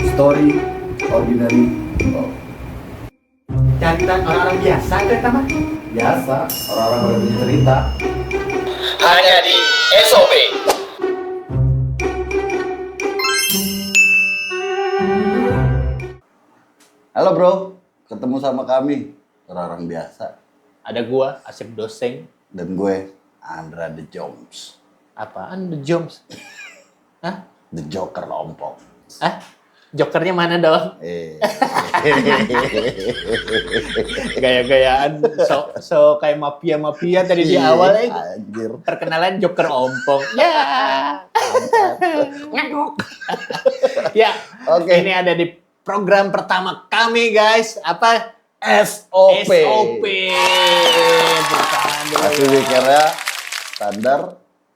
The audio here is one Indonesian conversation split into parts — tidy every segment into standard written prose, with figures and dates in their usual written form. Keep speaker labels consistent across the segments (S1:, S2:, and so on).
S1: Story Ordinary People.
S2: Cerita orang-orang biasa cerita mah.
S1: Biasa, orang-orang pada punya cerita.
S3: Hanya di SOP.
S1: Halo bro, ketemu sama kami, orang-orang biasa.
S2: Ada gua Asep Doseng.
S1: Dan gue, Andra The Jones.
S2: Apaan The Jones? Hah?
S1: The Joker Lompong.
S2: Ah? Jokernya mana dong? Gaya-gayaan so kayak mafia tadi di awal
S1: Anjir.
S2: perkenalan Joker ompong. Ya. Nganguk. Ya.
S1: Oke.
S2: Ini ada di program pertama kami guys. Apa?
S1: SOP.
S2: SOP. Bertahan dulu.
S1: Masih mikirnya standar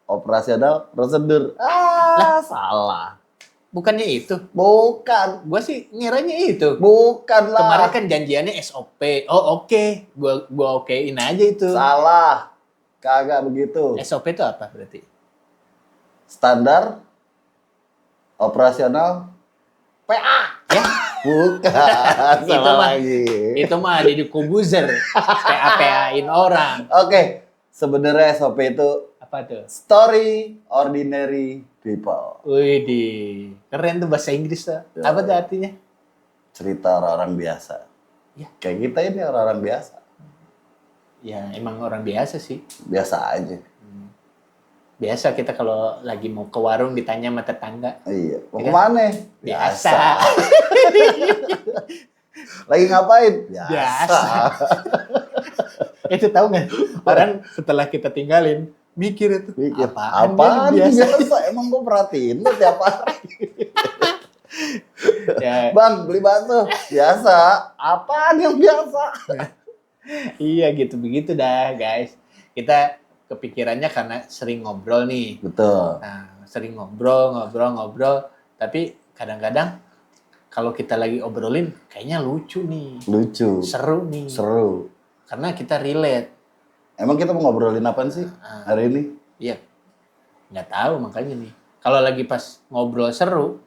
S1: operasional prosedur. Salah.
S2: Bukannya itu.
S1: Bukan.
S2: Gua sih ngiranya itu.
S1: Bukan lah.
S2: Kemarin kan janjiannya SOP. Oh oke. Gua okein aja itu.
S1: Salah. Kagak begitu.
S2: SOP itu apa berarti?
S1: Standar operasional PA.
S2: Ya,
S1: Bukan.
S2: Itu
S1: Salah
S2: mah.
S1: lagi.
S2: itu mah Deddy Kobuzer. PA-PA-in orang.
S1: Oke. Sebenarnya SOP itu
S2: Apa tuh?
S1: Story Ordinary People.
S2: Widih. Keren tuh bahasa Inggris tuh.
S1: Ya.
S2: Apa tuh artinya?
S1: Cerita orang-orang biasa.
S2: Ya.
S1: Kayak kita ini orang-orang biasa.
S2: Ya emang orang biasa sih.
S1: Biasa aja.
S2: Biasa kita kalau lagi mau ke warung ditanya sama tetangga.
S1: Iya. Mau
S2: Ya kan?
S1: kemana?
S2: Biasa.
S1: Lagi ngapain?
S2: Biasa. Itu tahu nggak? Orang setelah kita tinggalin mikir itu.
S1: Mikir,
S2: Apaan
S1: apaan
S2: dia biasa?
S1: biasa? Emang gue perhatiin lo tiap hari.
S2: Ya,
S1: Bang, beli bakso. Biasa. Apaan yang biasa?
S2: iya gitu begitu dah guys. Kita kepikirannya karena sering ngobrol nih.
S1: Betul.
S2: Nah, sering ngobrol. Tapi kadang-kadang kalau kita lagi obrolin kayaknya lucu nih.
S1: Lucu.
S2: Seru nih.
S1: Seru.
S2: Karena kita relate.
S1: Emang kita mau ngobrolin apaan sih hari ini?
S2: Iya. Nggak tahu makanya nih. Kalau lagi pas ngobrol seru,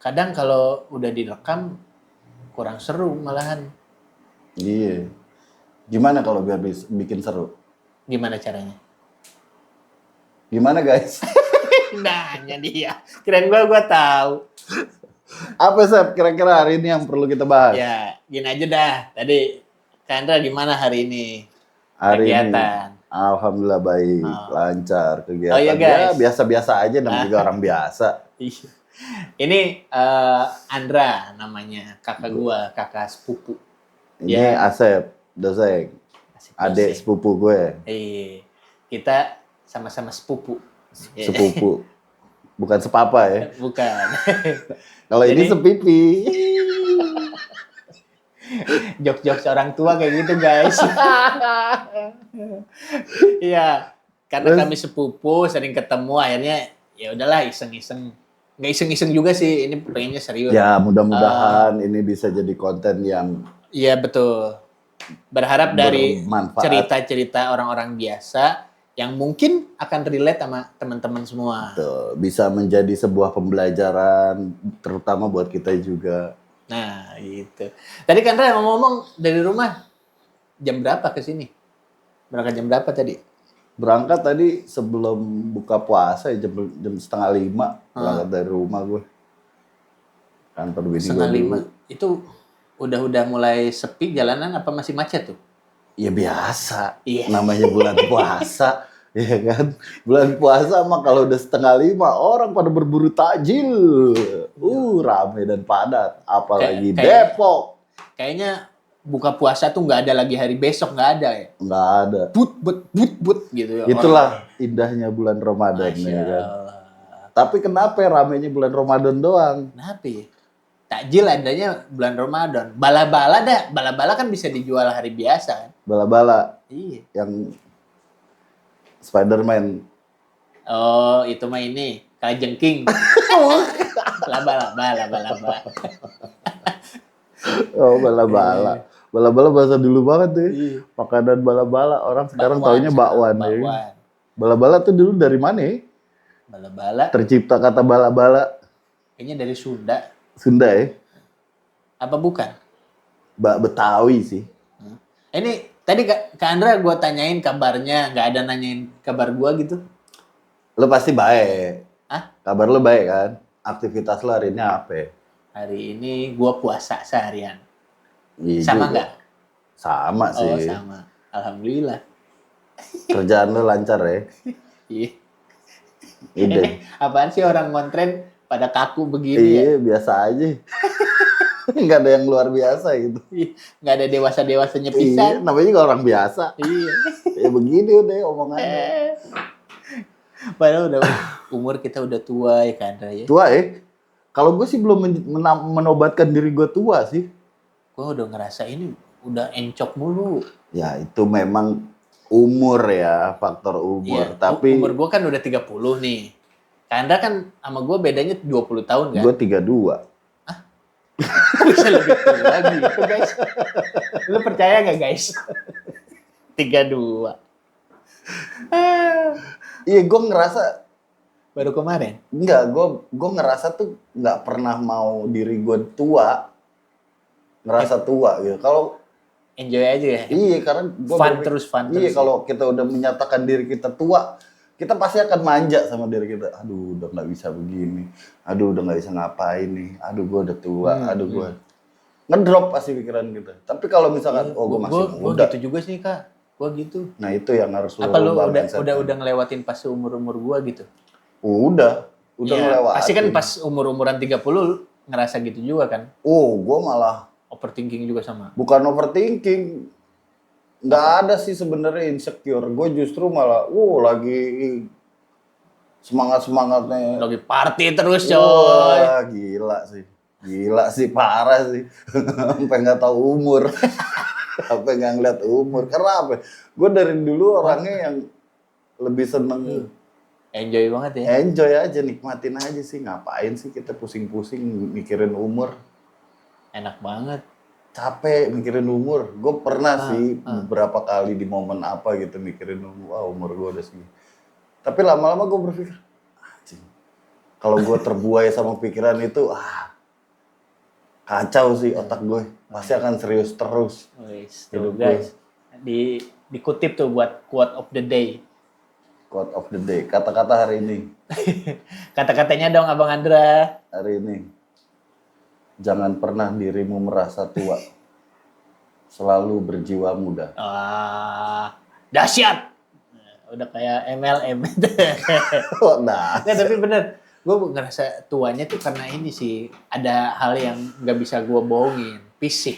S2: kadang kalau udah direkam kurang seru malahan.
S1: Iya. Gimana kalau biar bikin seru?
S2: Gimana caranya?
S1: Gimana guys?
S2: Nanya dia. Kirain gua tahu.
S1: Apa Sep kira-kira hari ini yang perlu kita bahas?
S2: Ya, gini aja dah. Tadi Chandra gimana hari ini?
S1: Hari
S2: Kegiatan.
S1: ini alhamdulillah baik, lancar kegiatan.
S2: Oh iya, guys.
S1: Ya biasa-biasa aja namanya juga orang biasa.
S2: Iya. Ini Andra namanya, kakak gua, kakak sepupu.
S1: Ini
S2: Ya.
S1: Asep Doseng,
S2: Asik
S1: adik
S2: banget.
S1: sepupu gue,
S2: Iya. Kita sama-sama sepupu.
S1: sepupu. Bukan sepapa ya.
S2: Bukan.
S1: Kalau ini
S2: Jadi-
S1: sepipi.
S2: Jokes-jokes orang tua kayak gitu, guys. Iya. Karena
S1: Terus?
S2: kami sepupu, sering ketemu, akhirnya ya udahlah iseng-iseng. Nggak iseng-iseng juga sih, ini pengennya serius.
S1: Ya mudah-mudahan ini bisa jadi konten yang
S2: Iya, betul. Berharap dari
S1: bermanfaat.
S2: cerita-cerita orang-orang biasa yang mungkin akan relate sama teman-teman semua.
S1: Tuh, bisa menjadi sebuah pembelajaran terutama buat kita juga.
S2: Nah, gitu. Tadi kan Ra ngomong dari rumah jam berapa ke sini? Berangkat jam berapa tadi?
S1: Berangkat tadi sebelum buka puasa ya, jam 4:30 berangkat dari rumah gue. Kantor bini gue
S2: 4:30.
S1: dulu.
S2: Itu udah mulai sepi jalanan apa masih macet tuh?
S1: Ya biasa,
S2: Iya.
S1: namanya bulan puasa, ya kan? Bulan puasa mah kalau udah 4:30 orang pada berburu takjil. Rame dan padat, apalagi
S2: Kayak-
S1: Depok.
S2: Kayaknya buka puasa tuh nggak ada lagi hari besok, nggak ada ya?
S1: Nggak ada.
S2: But gitu ya.
S1: Itulah indahnya bulan Ramadan
S2: Masya
S1: ya kan.
S2: Allah.
S1: Tapi kenapa ramenya bulan Ramadan doang?
S2: Kenapa ya? Takjil adanya bulan Ramadan. Bala-bala kan bisa dijual hari biasa kan?
S1: Bala-bala
S2: Iya.
S1: yang Spider-Man.
S2: Oh, itu mah ini kalajengking. Laba-laba.
S1: Oh, bala-bala. Bala-bala bahasa dulu banget deh.
S2: Iya.
S1: Makanan bala-bala. Orang sekarang taunya bakwan. Ya.
S2: Bakwan.
S1: Bala-bala tuh dulu dari mana ya?
S2: Bala-bala
S1: Tercipta kata bala-bala.
S2: kayaknya dari Sunda.
S1: Sunda ya?
S2: Apa bukan?
S1: Betawi sih.
S2: Ini tadi Kak Andra gue tanyain kabarnya, nggak ada nanyain kabar gue gitu.
S1: Lo pasti baik.
S2: Hah?
S1: Kabar lo baik kan? Aktivitas lo hari ini apa?
S2: Hari ini gue puasa seharian.
S1: Iya
S2: Sama
S1: juga.
S2: nggak?
S1: Sama sih.
S2: Oh sama. Alhamdulillah.
S1: Kerjaan lo lancar ya?
S2: Iya.
S1: Ide.
S2: Apaan sih orang ngontren pada kaku begini ya?
S1: Iya, biasa aja. Nggak ada yang luar biasa gitu.
S2: Nggak ada dewasa-dewasanya
S1: Iya,
S2: pisan.
S1: namanya juga orang biasa.
S2: Iya.
S1: Ya begini udah omongannya.
S2: Padahal udah umur kita udah tua ya kan Andra ya.
S1: Tua ya? Kalau gue sih belum menobatkan diri gue tua sih.
S2: Gue udah ngerasa ini udah encok mulu.
S1: Ya itu memang umur ya, faktor umur.
S2: Iya,
S1: Tapi
S2: umur gue kan udah 30 nih. Kak Andra kan sama gue bedanya 20 tahun kan?
S1: gue 32.
S2: Bisa lebih tua lagi gitu guys. Lu percaya gak guys? 32.
S1: Iya, gue ngerasa
S2: Baru kemarin.
S1: enggak, gue ngerasa tuh nggak pernah mau diri gue tua, ngerasa tua gitu. Kalau
S2: Enjoy aja ya.
S1: iya, karena gue
S2: Fun terus.
S1: iya, kalau kita udah menyatakan diri kita tua, kita pasti akan manja sama diri kita. Aduh, udah nggak bisa begini. Aduh, udah nggak bisa ngapain nih. Aduh, gue udah tua. Aduh, gue ngedrop pasti pikiran kita. Tapi kalau misalkan, oh gue masih
S2: Gue
S1: muda.
S2: gitu juga sih kak. Gue gitu.
S1: Nah itu yang harus
S2: Apa lu
S1: rubah mindset-nya.
S2: udah ngelewatin pas umur gue gitu?
S1: Udah
S2: Iya,
S1: ngelewatin.
S2: pasti kan pas umur-umuran 30 lu ngerasa gitu juga kan?
S1: Oh, gue malah
S2: Overthinking juga sama.
S1: bukan overthinking. Nggak ada sih sebenarnya insecure. Gue justru malah, lagi semangat-semangatnya.
S2: Lagi party terus coy.
S1: Wah, gila sih. Gila sih, parah sih. Sampai nggak tahu umur. Sampai nggak ngeliat umur. Karena apa? Gue dari dulu orangnya yang lebih seneng
S2: Enjoy banget ya.
S1: enjoy aja, nikmatin aja sih. Ngapain sih kita pusing-pusing mikirin umur?
S2: Enak banget.
S1: Capek mikirin umur. Gue pernah sih beberapa kali di momen apa gitu mikirin umur. Wah, umur gue udah segini. Tapi lama-lama gue berpikir, anjing. Kalau gue terbuai sama pikiran itu, kacau sih otak gue. Pasti akan serius terus.
S2: Wis,
S1: Hidup
S2: tuh guys. Dikutip tuh buat quote of the day.
S1: Quote of the day. Kata-kata hari ini.
S2: Kata-katanya dong Abang Andra.
S1: Hari ini. Jangan pernah dirimu merasa tua. Selalu berjiwa muda.
S2: Dahsyat. Udah kayak MLM.
S1: Nah,
S2: Nggak, tapi bener. Gue ngerasa tuanya tuh karena ini sih. Ada hal yang nggak bisa gue bohongin. Fisik.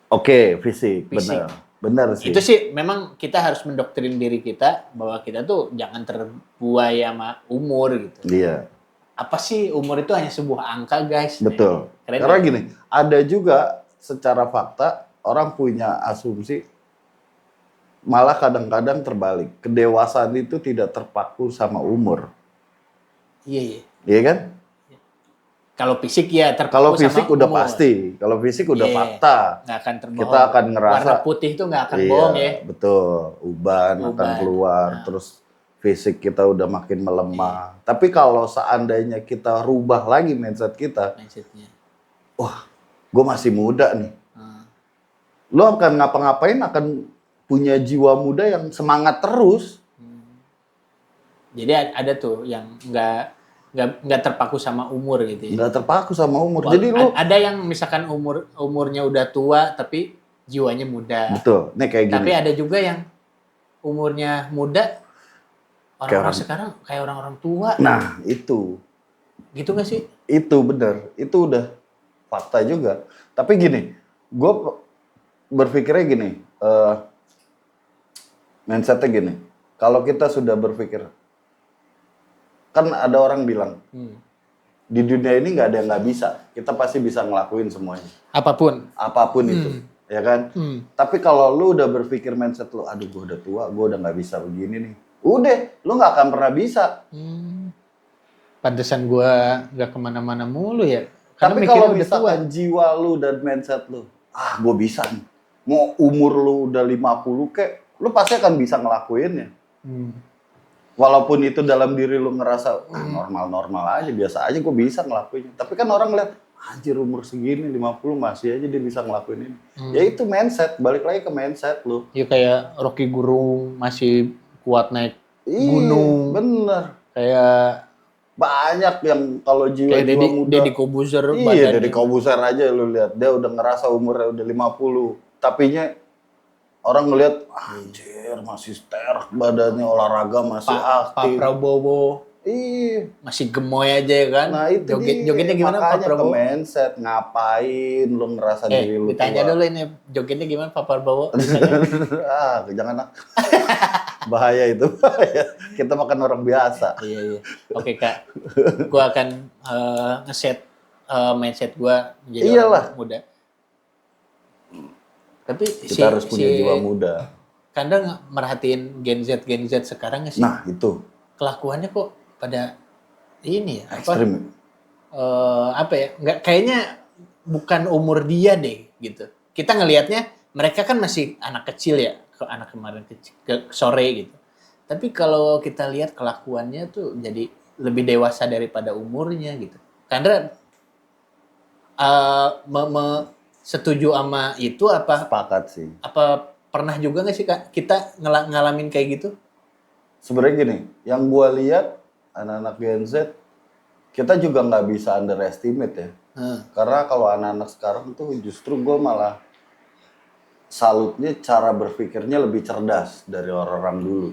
S1: oke, fisik.
S2: Fisik.
S1: Benar sih.
S2: Itu sih memang kita harus mendoktrin diri kita bahwa kita tuh jangan terbuai sama umur gitu.
S1: Iya.
S2: Apa sih umur itu hanya sebuah angka guys.
S1: Betul.
S2: Keren
S1: Karena
S2: ya?
S1: gini, ada juga secara fakta orang punya asumsi malah kadang-kadang terbalik. Kedewasaan itu tidak terpaku sama umur.
S2: Iya, iya.
S1: Iya kan?
S2: Kalau fisik ya terpaku
S1: Kalau
S2: sama
S1: fisik udah
S2: umur.
S1: pasti. Kalau fisik udah
S2: Iya.
S1: fakta.
S2: Nggak akan terbohong.
S1: Kita akan ngerasa.
S2: Warna putih itu nggak akan
S1: Iya,
S2: bohong ya.
S1: betul. Uban akan
S2: Uban.
S1: keluar.
S2: Nah.
S1: Terus fisik kita udah makin melemah. Tapi kalau seandainya kita rubah lagi mindset kita,
S2: Mindsetnya.
S1: gue masih muda nih. Lo akan ngapa-ngapain akan punya jiwa muda yang semangat terus.
S2: Jadi ada tuh yang nggak terpaku sama umur gitu ya.
S1: Nggak terpaku sama umur.
S2: Wah,
S1: Jadi lo
S2: ada yang misalkan umurnya udah tua tapi jiwanya muda.
S1: betul. Nih kayak gini.
S2: Tapi ada juga yang umurnya muda, orang-orang
S1: orang-
S2: sekarang kayak orang-orang tua.
S1: Nah, itu
S2: Gitu nggak sih?
S1: bener. Itu udah fakta juga. Tapi gini, gue berpikirnya gini, mindsetnya gini. Kalau kita sudah berpikir, kan ada orang bilang, di dunia ini nggak ada yang nggak bisa. Kita pasti bisa ngelakuin semuanya.
S2: Apapun.
S1: Apapun itu, ya kan? Tapi kalau lu udah berpikir mindset lu, aduh gue udah tua, gue udah nggak bisa begini nih. Udah, lu nggak akan pernah bisa.
S2: Pantesan gua nggak kemana-mana mulu ya. Karena
S1: Tapi
S2: mikirnya
S1: kalau
S2: udah tua.
S1: misalkan jiwa lu dan mindset lu, gue bisa nih. Mau umur lu udah 50 kek, lu pasti akan bisa ngelakuinnya. Walaupun itu dalam diri lu ngerasa normal-normal aja, biasa aja gue bisa ngelakuinnya. Tapi kan orang lihat, anjir umur segini 50 masih aja dia bisa ngelakuin ini. Ya itu mindset, balik lagi ke mindset lu.
S2: Ya kayak Rocky Gerung masih kuat naik
S1: Iya,
S2: gunung.
S1: bener.
S2: Kayak
S1: Banyak yang kalau jiwa-jiwa muda.
S2: Deddy Kobuzer
S1: Iya,
S2: badannya.
S1: Deddy Kobuser aja lu lihat. Dia udah ngerasa umurnya udah 50. Tapinya orang ngelihat anjir masih sterk badannya, olahraga masih
S2: Pak
S1: aktif.
S2: Prabowo
S1: Iya.
S2: masih gemoy aja ya kan.
S1: Nah itu
S2: Jogetnya gimana Pak
S1: makanya ke
S2: Prabowo?
S1: mindset, ngapain lu ngerasa diri lu
S2: Ditanya
S1: tua.
S2: dulu ini jogetnya gimana Pak Prabowo?
S1: Jangan nak. Bahaya itu, bahaya. Kita makan orang biasa.
S2: Iya. Oke Kak, gua akan ngeset mindset gua menjadi
S1: Iyalah.
S2: orang muda. Tapi
S1: Kita harus punya jiwa muda.
S2: Kanda merhatiin Gen Z sekarang nggak sih?
S1: Nah itu,
S2: Kelakuannya kok pada ini ya?
S1: ekstrim.
S2: Apa ya? Nggak, kayaknya bukan umur dia deh gitu. Kita ngelihatnya mereka kan masih anak kecil ya, anak kemarin kecil, sore gitu. Tapi kalau kita lihat kelakuannya tuh jadi lebih dewasa daripada umurnya gitu. Karena setuju sama itu apa
S1: Sepakat sih.
S2: pernah juga nggak sih Kak kita ngalamin kayak gitu?
S1: Sebenarnya gini, yang gue lihat anak-anak Gen Z, kita juga nggak bisa underestimate ya. Karena kalau anak-anak sekarang tuh justru gue malah salutnya cara berpikirnya lebih cerdas dari orang-orang dulu.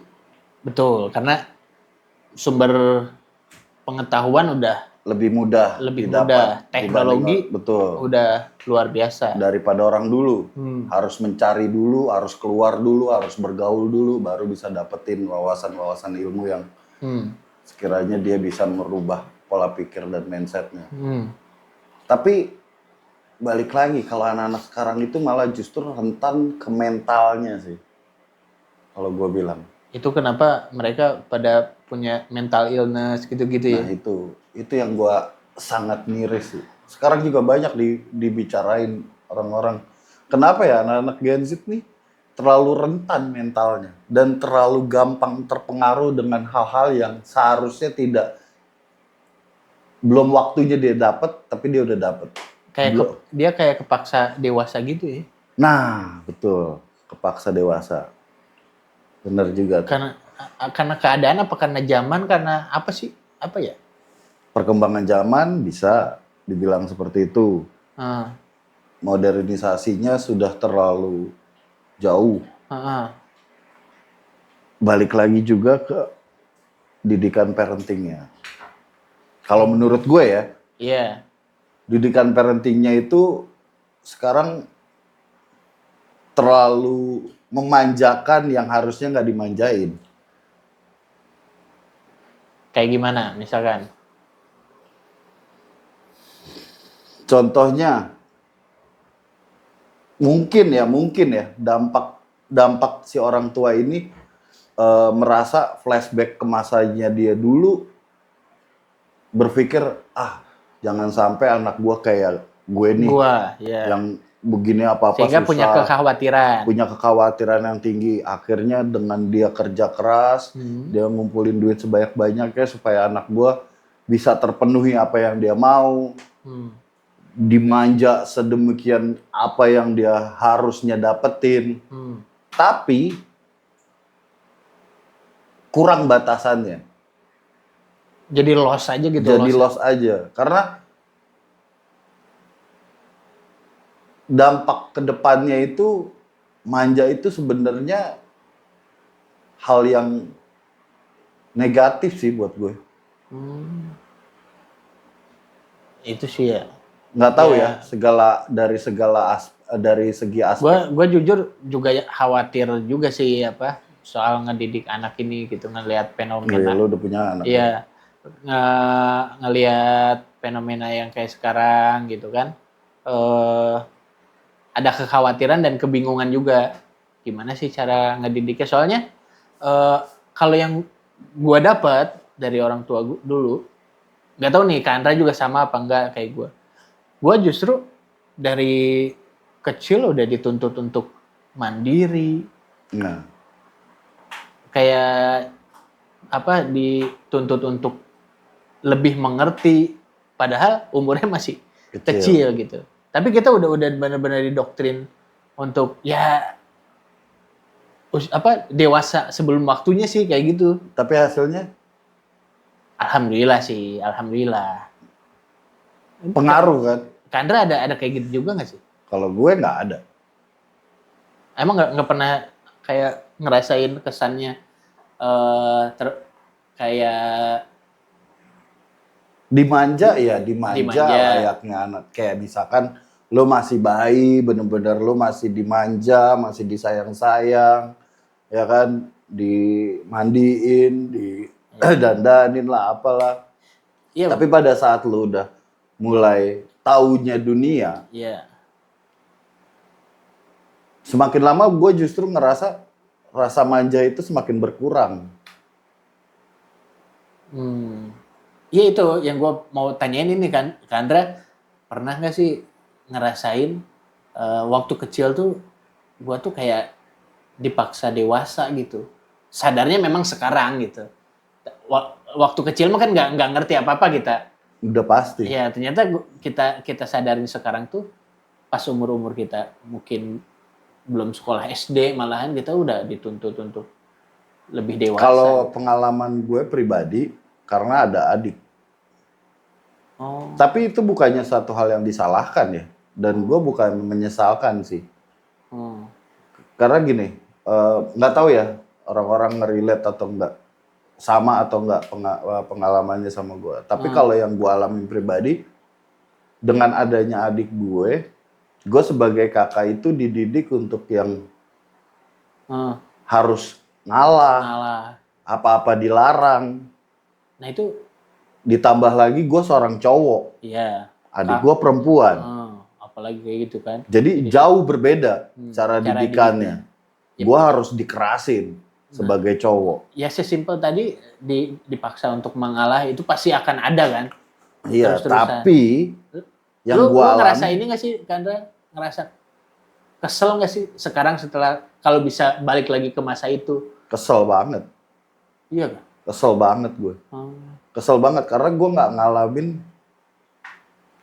S2: Betul, karena sumber pengetahuan udah
S1: Lebih mudah didapat
S2: teknologi
S1: betul.
S2: udah luar biasa.
S1: Daripada orang dulu. Harus mencari dulu, harus keluar dulu, harus bergaul dulu, baru bisa dapetin wawasan-wawasan ilmu yang sekiranya dia bisa merubah pola pikir dan mindsetnya. Tapi balik lagi, kalau anak-anak sekarang itu malah justru rentan ke mentalnya sih. Kalau gue bilang.
S2: Itu kenapa mereka pada punya mental illness gitu-gitu ya?
S1: Nah itu yang gue sangat miris sih. Sekarang juga banyak dibicarain orang-orang. Kenapa ya anak-anak Gen Z nih terlalu rentan mentalnya dan terlalu gampang terpengaruh dengan hal-hal yang seharusnya belum waktunya dia dapat, tapi dia udah dapat.
S2: Dia kayak kepaksa dewasa gitu ya?
S1: Nah betul, kepaksa dewasa. Bener juga.
S2: Karena keadaan apa karena zaman, karena apa sih? Apa ya?
S1: Perkembangan zaman bisa dibilang seperti itu. Modernisasinya sudah terlalu jauh. Balik lagi juga ke didikan parentingnya. Kalau menurut gue ya, didikan parentingnya itu sekarang terlalu memanjakan yang harusnya nggak dimanjain.
S2: Kayak gimana misalkan?
S1: Contohnya, mungkin ya dampak si orang tua ini merasa flashback ke masanya dia dulu, berpikir jangan sampai anak gua kayak gue nih, yang begini apa-apa
S2: sehingga
S1: susah, punya kekhawatiran yang tinggi. Akhirnya dengan dia kerja keras, dia ngumpulin duit sebanyak-banyaknya supaya anak gua bisa terpenuhi apa yang dia mau, dimanja sedemikian apa yang dia harusnya dapetin, tapi kurang batasannya.
S2: Jadi loss aja gitu.
S1: Jadi loss aja. Karena dampak kedepannya itu, manja itu sebenarnya hal yang negatif sih buat gue.
S2: Itu sih ya.
S1: Nggak tahu ya, dari segi aspek.
S2: Gue jujur juga khawatir juga sih soal ngedidik anak ini gitu, ngelihat fenomena.
S1: Lu udah punya anak.
S2: Iya. Ngelihat fenomena yang kayak sekarang gitu kan. Ada kekhawatiran dan kebingungan juga gimana sih cara ngedidiknya, soalnya kalau yang gue dapat dari orang tua gue dulu, nggak tahu nih Kak Andra juga sama apa enggak kayak gue justru dari kecil udah dituntut untuk mandiri, kayak dituntut untuk lebih mengerti, padahal umurnya masih kecil gitu. Tapi kita udah benar-benar didoktrin untuk ya dewasa sebelum waktunya sih kayak gitu.
S1: Tapi hasilnya
S2: Alhamdulillah sih, alhamdulillah.
S1: pengaruh kan.
S2: Kandra ada kayak gitu juga nggak sih?
S1: Kalau gue nggak ada.
S2: Emang nggak pernah kayak ngerasain kesannya kayak
S1: Dimanja ya, dimanja
S2: Dimanja.
S1: layaknya anak. Kayak misalkan lo masih bayi, bener-bener lo masih dimanja, masih disayang-sayang, ya kan, dimandiin, didandanin lah, apalah.
S2: iya,
S1: Tapi pada saat lo udah mulai taunya dunia,
S2: iya.
S1: semakin lama gue justru ngerasa rasa manja itu semakin berkurang.
S2: Iya itu yang gue mau tanyain ini kan, Kandra pernah nggak sih ngerasain waktu kecil tuh gue tuh kayak dipaksa dewasa gitu. Sadarnya memang sekarang gitu. Waktu kecil mah kan nggak ngerti apa-apa kita.
S1: Udah pasti.
S2: Ya ternyata kita sadarin sekarang tuh pas umur kita mungkin belum sekolah SD malahan kita udah dituntut untuk lebih dewasa.
S1: Kalau pengalaman gue pribadi, karena ada adik.
S2: Oh.
S1: Tapi itu bukannya satu hal yang disalahkan ya. Dan gue bukan menyesalkan sih. Karena gini, nggak tahu ya orang-orang nge-relate atau enggak. Sama atau enggak pengalamannya sama gue. Tapi kalau yang gue alamin pribadi, dengan adanya adik gue sebagai kakak itu dididik untuk yang harus ngalah. Apa-apa dilarang.
S2: Nah itu
S1: ditambah lagi gue seorang cowok.
S2: Iya.
S1: Adik gue perempuan.
S2: Apalagi kayak gitu kan.
S1: Jadi jauh berbeda cara didikannya. Gue harus dikerasin sebagai cowok.
S2: Ya sesimpel tadi dipaksa untuk mengalah itu pasti akan ada kan.
S1: Iya,
S2: Terus-terusan.
S1: tapi yang
S2: lu
S1: gue
S2: ngerasa
S1: alami.
S2: ini gak sih Kandra? Ngerasa kesel gak sih sekarang setelah kalau bisa balik lagi ke masa itu?
S1: Kesel banget.
S2: Iya kan?
S1: Kesel banget gue. Kesel banget karena gue nggak ngalamin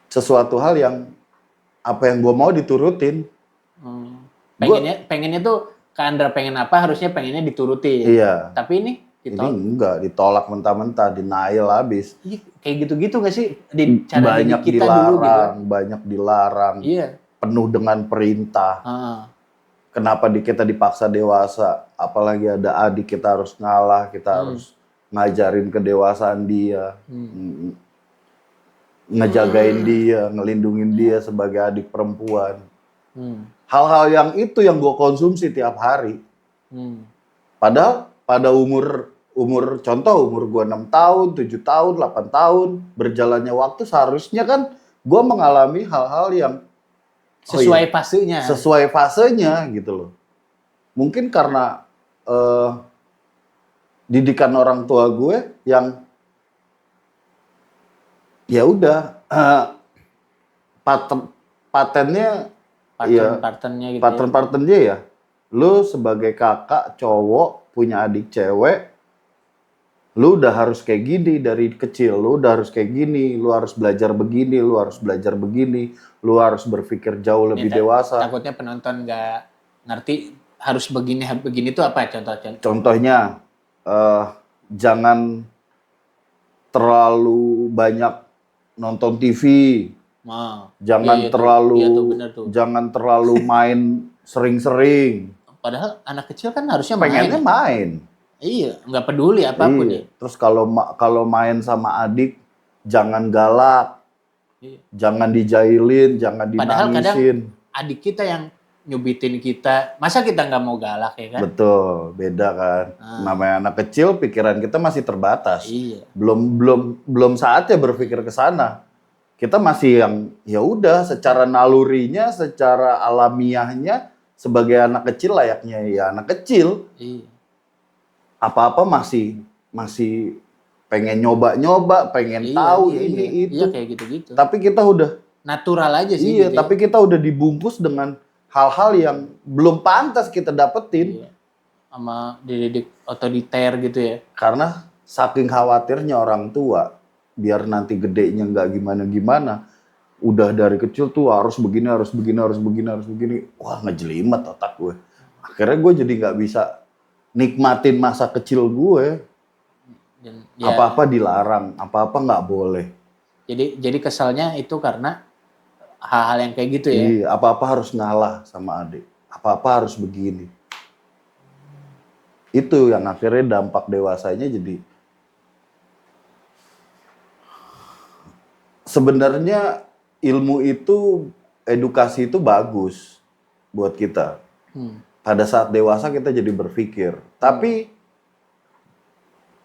S1: sesuatu hal yang apa yang gue mau diturutin.
S2: Pengennya tuh Kandra pengen apa harusnya pengennya dituruti.
S1: Iya.
S2: Tapi ini
S1: Ini enggak, ditolak mentah-mentah, denial habis.
S2: kayak gitu-gitu nggak sih di cara
S1: Banyak
S2: didik kita
S1: dilarang,
S2: dulu gitu?
S1: banyak dilarang.
S2: Iya.
S1: Penuh dengan perintah. Kenapa kita dipaksa dewasa? Apalagi ada adik kita harus ngalah, kita harus ngajarin kedewasaan dia, ngejagain dia, ngelindungin dia sebagai adik perempuan. Hal-hal yang itu yang gue konsumsi tiap hari. Padahal pada umur contoh umur gue 6 tahun, 7 tahun, 8 tahun, berjalannya waktu seharusnya kan gue mengalami hal-hal yang
S2: Sesuai fasenya.
S1: Sesuai fasenya gitu loh. Mungkin karena didikan orang tua gue yang ya udah patternnya
S2: Pattern-patternnya gitu.
S1: pattern-patternnya ya. Lu sebagai kakak cowok punya adik cewek, lu udah harus kayak gini dari kecil, lu udah harus kayak gini, lu harus belajar begini, lu harus belajar begini, lu harus berpikir jauh lebih dewasa.
S2: Takutnya penonton nggak ngerti harus begini tuh apa contohnya?
S1: Contohnya, jangan terlalu banyak nonton TV, jangan jangan terlalu main sering-sering.
S2: Padahal anak kecil kan harusnya
S1: pengennya main.
S2: Iya, nggak peduli apapun ya.
S1: Terus kalau main sama adik, jangan galak, jangan dijailin, jangan dinangisin.
S2: Padahal kadang adik kita yang nyubitin kita, masa kita nggak mau galak ya kan?
S1: Betul, beda kan. Namanya anak kecil, pikiran kita masih terbatas.
S2: Iya.
S1: Belum saatnya berpikir ke sana. Kita masih yang ya udah secara nalurinya, secara alamiahnya sebagai anak kecil layaknya ya anak kecil.
S2: Iya.
S1: Apa-apa masih pengen nyoba-nyoba, pengen tahu ini itu.
S2: Iya kayak gitu-gitu.
S1: Tapi kita udah
S2: natural aja sih.
S1: Iya,
S2: gitu
S1: tapi kita udah dibungkus dengan hal-hal yang belum pantas kita dapetin.
S2: Iya. Sama dididik otoriter gitu ya.
S1: Karena saking khawatirnya orang tua, biar nanti gedenya nggak gimana-gimana, Udah dari kecil tuh harus begini, harus begini, harus begini, harus begini. Wah, ngejelimet otak gue. Akhirnya gue jadi nggak bisa nikmatin masa kecil gue.
S2: Dan
S1: Apa-apa dilarang, apa-apa nggak boleh.
S2: jadi kesalnya itu karena hal-hal yang kayak gitu ya.
S1: Iya, apa-apa harus ngalah sama adik. Apa-apa harus begini. Itu yang akhirnya dampak dewasanya jadi sebenarnya ilmu itu, edukasi itu bagus buat kita. Pada saat dewasa kita jadi berpikir. Tapi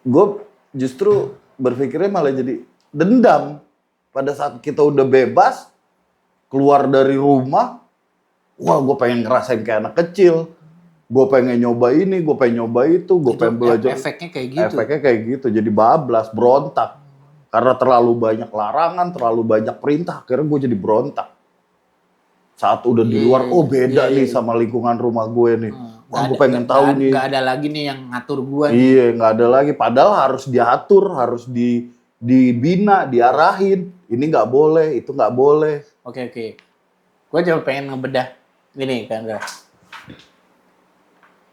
S1: gue justru berpikirnya malah jadi dendam. Pada saat kita udah bebas, keluar dari rumah, wah gue pengen ngerasain kayak anak kecil. Gue pengen nyoba ini, gue pengen nyoba itu, gue pengen belajar.
S2: Efeknya kayak gitu.
S1: Efeknya kayak gitu, jadi bablas, berontak. Karena terlalu banyak larangan, terlalu banyak perintah, akhirnya gue jadi berontak. Saat udah di luar, oh beda nih sama lingkungan rumah gue nih. Wah, gue pengen tahu nih.
S2: Gak ada lagi nih yang ngatur gue.
S1: Iya, nggak ada lagi. Padahal harus diatur, harus dibina, diarahin. Ini nggak boleh, itu nggak boleh.
S2: Oke. Gue coba pengen ngebedah gini kan.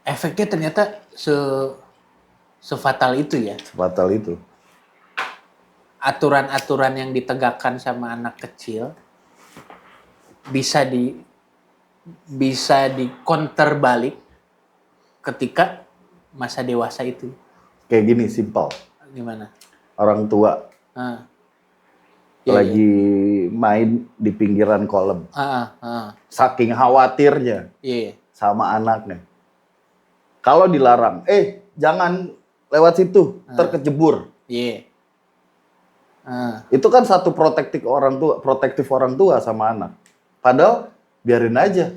S2: Efeknya ternyata sefatal itu ya.
S1: Sefatal itu.
S2: Aturan-aturan yang ditegakkan sama anak kecil bisa di counter balik ketika masa dewasa itu.
S1: Kayak gini, simpel.
S2: Gimana?
S1: Orang tua lagi main di pinggiran kolam. Saking khawatirnya sama anaknya. Kalau dilarang, jangan lewat situ, terkejebur. Itu kan satu protektif orang tua sama anak. Padahal biarin aja.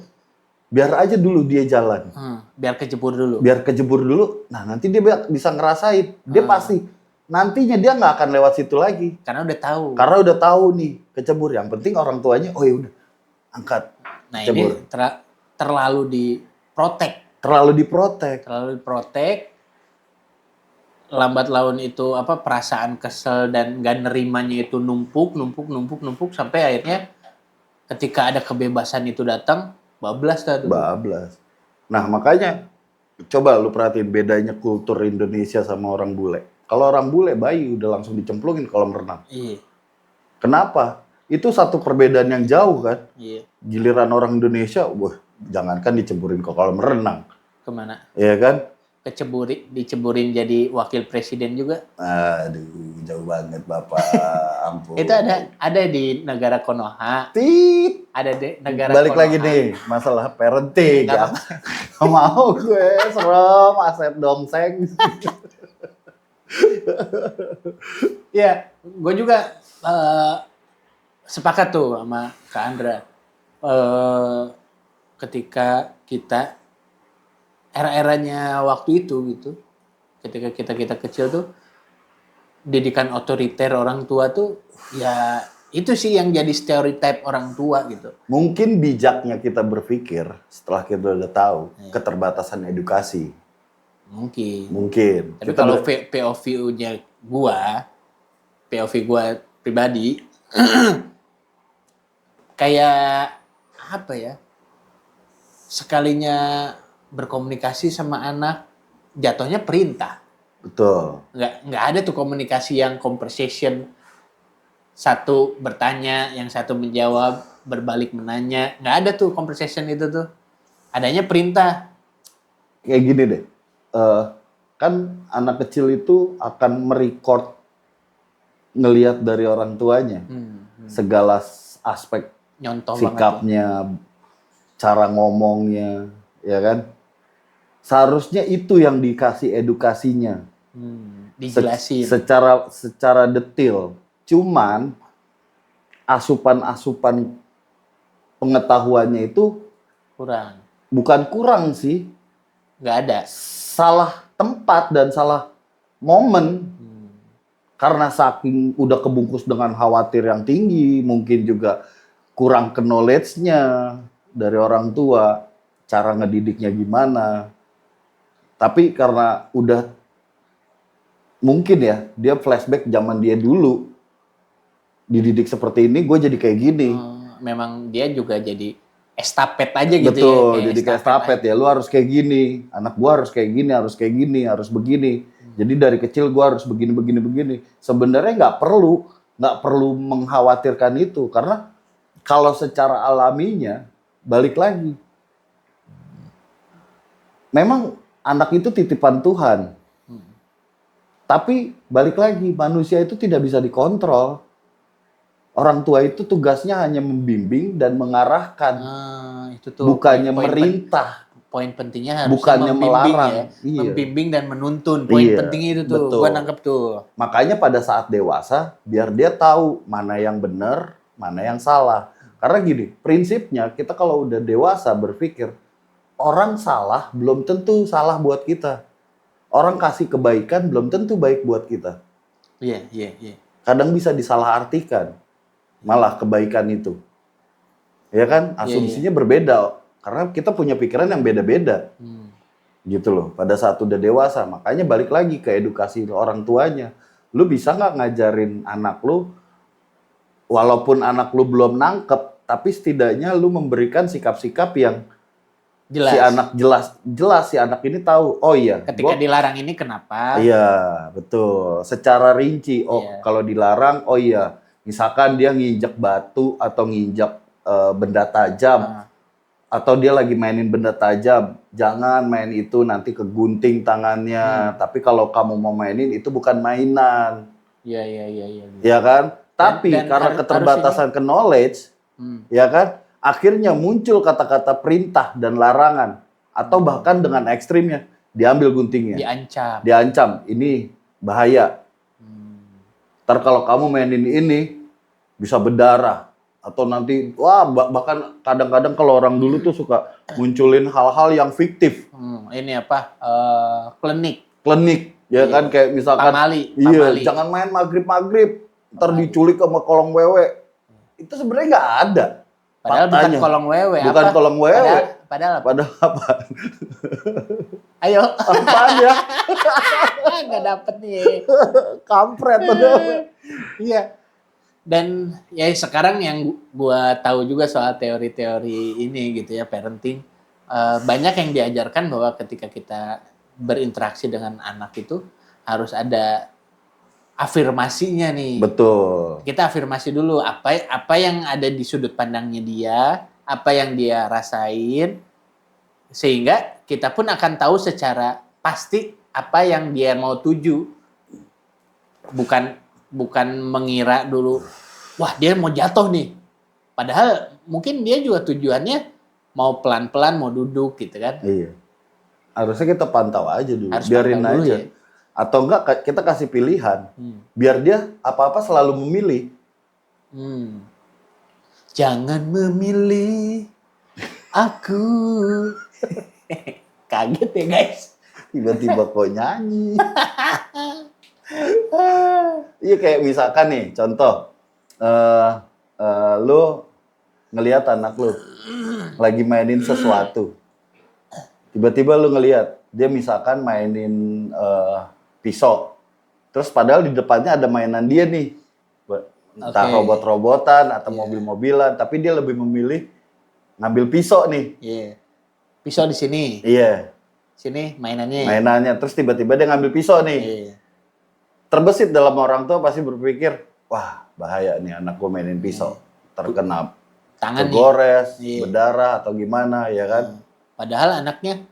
S1: Biar aja dulu dia jalan.
S2: Biar kejebur dulu.
S1: Biar kejebur dulu. Nah, nanti dia bisa ngerasain. Dia pasti nantinya dia nggak akan lewat situ lagi.
S2: Karena udah tahu
S1: nih kecebur. Yang penting orang tuanya, oh ya udah, angkat.
S2: Nah,
S1: kecebur.
S2: ini terlalu diprotek.
S1: Terlalu diprotek.
S2: Lambat laun itu perasaan kesel dan gak nerimanya itu numpuk sampai akhirnya ketika ada kebebasan itu datang bablas tadi.
S1: Bablas. Nah, makanya coba lu perhatiin bedanya kultur Indonesia sama orang bule. Kalau orang bule bayi udah langsung dicemplungin kolam renang.
S2: Iya.
S1: Kenapa? Itu satu perbedaan yang jauh kan.
S2: Iya.
S1: Giliran orang Indonesia, jangankan dicemburin ke kolam renang.
S2: Kemana?
S1: Iya kan?
S2: Diceburin jadi wakil presiden juga.
S1: Aduh, jauh banget Bapak. Ampun.
S2: Itu ada di negara Konoha.
S1: Tit.
S2: Ada di negara
S1: Balik
S2: Konoha.
S1: lagi nih, masalah parenting.
S2: Nggak
S1: Ya. Nggak mau gue, serem, aset dongseng.
S2: Ya, gue juga sepakat tuh sama Kak Andra. Ketika kita era-eranya waktu itu gitu, ketika kita kecil tuh, didikan otoriter orang tua tuh, ya itu sih yang jadi stereotype orang tua gitu.
S1: Mungkin bijaknya kita berpikir setelah kita udah tahu keterbatasan edukasi. Mungkin.
S2: Tapi kalau POV-nya POV gua pribadi, kayak apa ya? Sekalinya berkomunikasi sama anak, jatuhnya perintah.
S1: Betul.
S2: Nggak ada tuh komunikasi yang conversation. Satu bertanya, yang satu menjawab, berbalik menanya. Nggak ada tuh conversation itu tuh. Adanya perintah.
S1: Kayak gini deh. Kan anak kecil itu akan merecord ngelihat dari orang tuanya. Segala aspek
S2: Nyontoh
S1: sikapnya, cara ngomongnya, ya kan? Seharusnya itu yang dikasih edukasinya.
S2: Dijelasin.
S1: Secara detail. Cuman asupan pengetahuannya itu
S2: kurang.
S1: Bukan kurang sih.
S2: Nggak ada.
S1: Salah tempat dan salah momen. Karena saking udah kebungkus dengan khawatir yang tinggi, mungkin juga kurang knowledge-nya dari orang tua, cara ngedidiknya gimana. Tapi karena udah mungkin ya, dia flashback zaman dia dulu. dididik seperti ini, gue jadi kayak gini.
S2: Memang dia juga jadi estafet aja gitu.
S1: Betul,
S2: ya.
S1: jadi kayak estafet ya. Lu harus kayak gini, anak gua harus kayak gini, harus kayak gini, harus begini. Jadi dari kecil gua harus begini, begini, begini. Sebenarnya nggak perlu mengkhawatirkan itu, karena kalau secara alaminya balik lagi, memang anak itu titipan Tuhan. Tapi balik lagi, manusia itu tidak bisa dikontrol. Orang tua itu tugasnya hanya membimbing dan mengarahkan,
S2: Itu tuh
S1: bukannya merintah.
S2: Poin pentingnya harusnya
S1: Bukannya
S2: membimbing
S1: melarang.
S2: ya.
S1: Iya.
S2: Membimbing dan menuntun. Poin
S1: Iya,
S2: pentingnya itu tuh.
S1: betul.
S2: Gua nangkep tuh.
S1: Makanya pada saat dewasa, biar dia tahu mana yang benar, mana yang salah. Karena gini, prinsipnya kita kalau udah dewasa berpikir, orang salah belum tentu salah buat kita. Orang kasih kebaikan belum tentu baik buat kita.
S2: Iya.
S1: Kadang bisa disalahartikan, malah kebaikan itu. Ya kan, asumsinya berbeda. Karena kita punya pikiran yang beda-beda. Gitu loh, pada saat udah dewasa. Makanya balik lagi ke edukasi orang tuanya. Lu bisa nggak ngajarin anak lu, walaupun anak lu belum nangkep, tapi setidaknya lu memberikan sikap-sikap yang
S2: Jelas.
S1: si anak jelas si anak ini tahu. Oh iya,
S2: Ketika dilarang ini kenapa?
S1: iya, betul. Secara rinci, kalau dilarang, oh iya, misalkan dia nginjek batu atau nginjek benda tajam, atau dia lagi mainin benda tajam, jangan main itu, nanti kegunting tangannya. Tapi kalau kamu mau mainin, itu bukan mainan.
S2: Iya.
S1: Ya kan? Tapi
S2: Dan
S1: karena
S2: harus
S1: keterbatasan knowledge, ya kan? Akhirnya muncul kata-kata perintah dan larangan. Atau bahkan dengan ekstrimnya, diambil guntingnya. Diancam, ini bahaya. Ntar kalau kamu mainin ini, bisa berdarah. Atau nanti, bahkan kadang-kadang kalau orang dulu tuh suka munculin hal-hal yang fiktif.
S2: Ini apa? Klinik.
S1: Ya kan? Kayak misalkan,
S2: Pamali.
S1: Jangan main maghrib-maghrib. Ntar diculik sama kolong wewe. Itu sebenarnya nggak ada.
S2: Padahal
S1: faktanya.
S2: bukan kolong wewe.
S1: Bukan
S2: apa?
S1: kolong wewe.
S2: Padahal
S1: apa?
S2: Ayo.
S1: Apaan ya?
S2: Nggak dapet nih.
S1: Kampret.
S2: Iya. Dan ya sekarang yang gua tahu juga soal teori-teori ini gitu ya, parenting. Banyak yang diajarkan bahwa ketika kita berinteraksi dengan anak itu harus ada afirmasinya nih.
S1: Betul.
S2: Kita afirmasi dulu apa yang ada di sudut pandangnya dia, apa yang dia rasain, sehingga kita pun akan tahu secara pasti apa yang dia mau tuju. Bukan mengira dulu, wah dia mau jatuh nih. Padahal mungkin dia juga tujuannya mau pelan-pelan, mau duduk gitu kan.
S1: Iya. Harusnya kita pantau aja dulu,
S2: Harus
S1: biarin
S2: pantau dulu
S1: aja.
S2: ya.
S1: Atau enggak kita kasih pilihan, biar dia apa-apa selalu memilih.
S2: Jangan memilih aku. Kaget ya guys.
S1: Tiba-tiba kok nyanyi. Iya kayak misalkan nih, contoh, lu ngelihat anak lu lagi mainin sesuatu. Tiba-tiba lu ngelihat dia misalkan mainin pisau. Terus padahal di depannya ada mainan dia nih. Entah robot-robotan atau mobil-mobilan, tapi dia lebih memilih ngambil pisau nih.
S2: Iya. Pisau di sini.
S1: Iya.
S2: Sini mainannya.
S1: Mainannya. Terus tiba-tiba dia ngambil pisau nih.
S2: Iya.
S1: Terbesit dalam orang tua pasti berpikir, wah bahaya nih anak gue mainin pisau. Terkena
S2: tangan
S1: kegores,
S2: nih.
S1: berdarah atau gimana ya kan.
S2: Padahal anaknya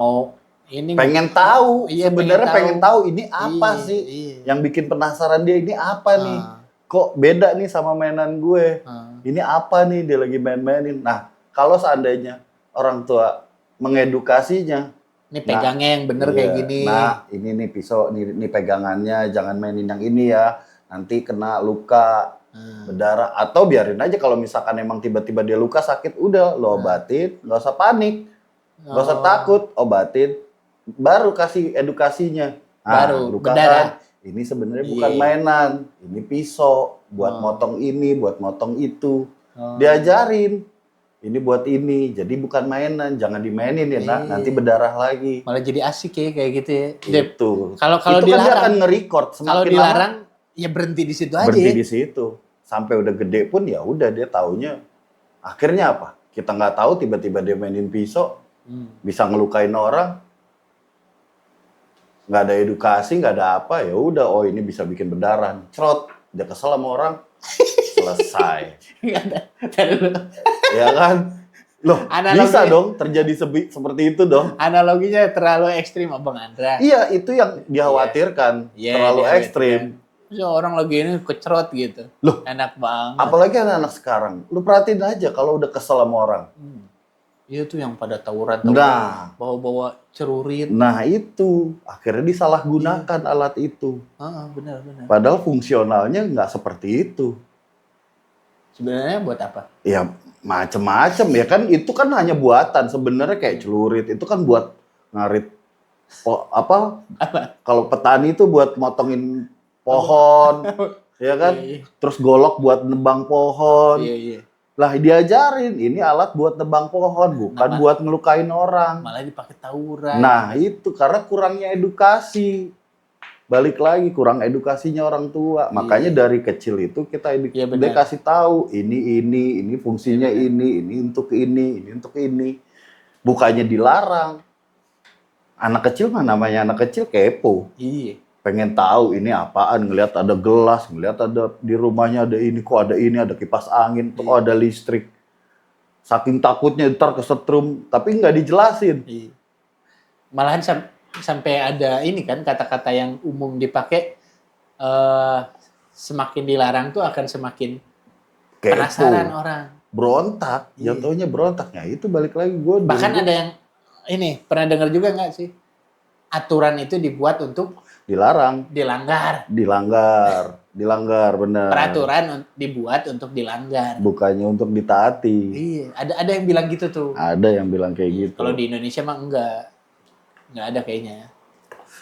S2: mau ini
S1: pengen tahu, sebenarnya pengen tahu ini apa
S2: Iya,
S1: sih
S2: iya.
S1: yang bikin penasaran dia, ini apa nih, kok beda nih sama mainan gue, ini apa nih dia lagi main-mainin. Nah kalau seandainya orang tua mengedukasinya,
S2: ini pegangnya yang bener kayak gini.
S1: nah ini nih pisau, ini pegangannya, jangan mainin yang ini ya, nanti kena luka, berdarah, atau biarin aja kalau misalkan emang tiba-tiba dia luka sakit, udah lo obatin, nggak usah panik, nggak usah takut, obatin. Baru kasih edukasinya.
S2: Baru
S1: luka
S2: berdarah.
S1: kan, ini sebenarnya bukan mainan, ini pisau buat motong ini, buat motong itu. Diajarin. Ini buat ini, jadi bukan mainan, jangan dimainin ya nak, nanti berdarah lagi.
S2: Malah jadi asik ya kayak gitu ya.
S1: Itu.
S2: Kalau
S1: itu kan dia
S2: dilarang,
S1: akan nge-record.
S2: kalau dilarang ya berhenti di situ aja.
S1: Berhenti
S2: Ya.
S1: di situ. sampai udah gede pun ya udah dia taunya akhirnya apa? Kita nggak tahu tiba-tiba dia mainin pisau, bisa ngelukain orang, nggak ada edukasi, nggak ada apa, ya udah oh ini bisa bikin berdarah, cerot, dia kesel sama orang, selesai,
S2: Nggak ada. Ntar dulu.
S1: ya kan? Loh,
S2: Analogi-
S1: bisa dong terjadi seperti itu dong.
S2: Analoginya terlalu ekstrim Abang Andra.
S1: Iya, itu yang dikhawatirkan,
S2: Iya,
S1: terlalu
S2: dia
S1: ekstrim.
S2: Terus orang lagi ini kecerot gitu.
S1: Loh,
S2: Enak banget.
S1: apalagi anak-anak sekarang, lu perhatiin aja kalau udah kesel sama orang.
S2: Iya tuh yang pada tawuran
S1: Nah.
S2: bawa-bawa cerurit.
S1: Nah itu, akhirnya disalahgunakan alat itu.
S2: Benar-benar.
S1: Padahal fungsionalnya nggak seperti itu.
S2: Sebenarnya buat apa?
S1: Ya macem-macem ya kan, itu kan hanya buatan. Sebenarnya kayak celurit, itu kan buat ngarit.
S2: Apa?
S1: Kalau petani itu buat motongin pohon, ya kan?
S2: Iya, iya.
S1: Terus golok buat nebang pohon.
S2: Iya, iya.
S1: Lah diajarin, ini alat buat nebang pohon, bukan
S2: Nah,
S1: buat ngelukain orang.
S2: Malah dipakai tawuran.
S1: Nah itu karena kurangnya edukasi. Balik lagi, kurang edukasinya orang tua. Makanya dari kecil itu kita
S2: Iya, benar.
S1: dia kasih tahu, ini fungsinya ini untuk ini untuk ini. Bukannya dilarang. Anak kecil mah namanya anak kecil kepo.
S2: Iya.
S1: Pengen tahu ini apaan, ngelihat ada gelas, ngelihat ada di rumahnya ada ini, kok ada ini, ada kipas angin, kok ada listrik. Saking takutnya ntar kesetrum, tapi nggak dijelasin.
S2: Iya. Malahan sampai ada ini kan kata-kata yang umum dipakai, semakin dilarang tuh akan semakin
S1: Kepo.
S2: penasaran orang.
S1: Berontak,
S2: Iya.
S1: jatuhnya berontaknya. Itu balik lagi gue.
S2: Bahkan ada yang ini pernah dengar juga nggak sih? Aturan itu dibuat untuk
S1: dilarang,
S2: dilanggar.
S1: dilanggar benar.
S2: Peraturan dibuat untuk dilanggar.
S1: Bukannya untuk ditaati.
S2: Iya, ada yang bilang gitu tuh.
S1: Ada yang bilang kayak gitu.
S2: Kalau di Indonesia mah enggak ada kayaknya.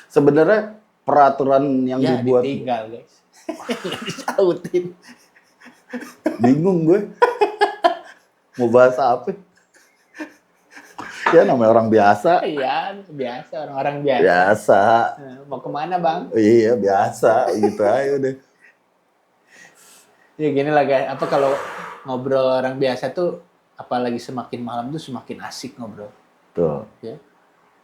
S1: Sebenarnya peraturan yang
S2: Ya
S1: dibuat,
S2: ditinggal guys. Disautin.
S1: bingung gue. Mau bahas apa? Ya namanya orang biasa.
S2: Iya, biasa orang-orang biasa.
S1: Biasa.
S2: Nah, mau kemana bang?
S1: Iya biasa gitu aja deh.
S2: Ya gini lah guys, apa kalau ngobrol orang biasa tuh, apalagi semakin malam tuh semakin asik ngobrol.
S1: Tuh.
S2: Ya.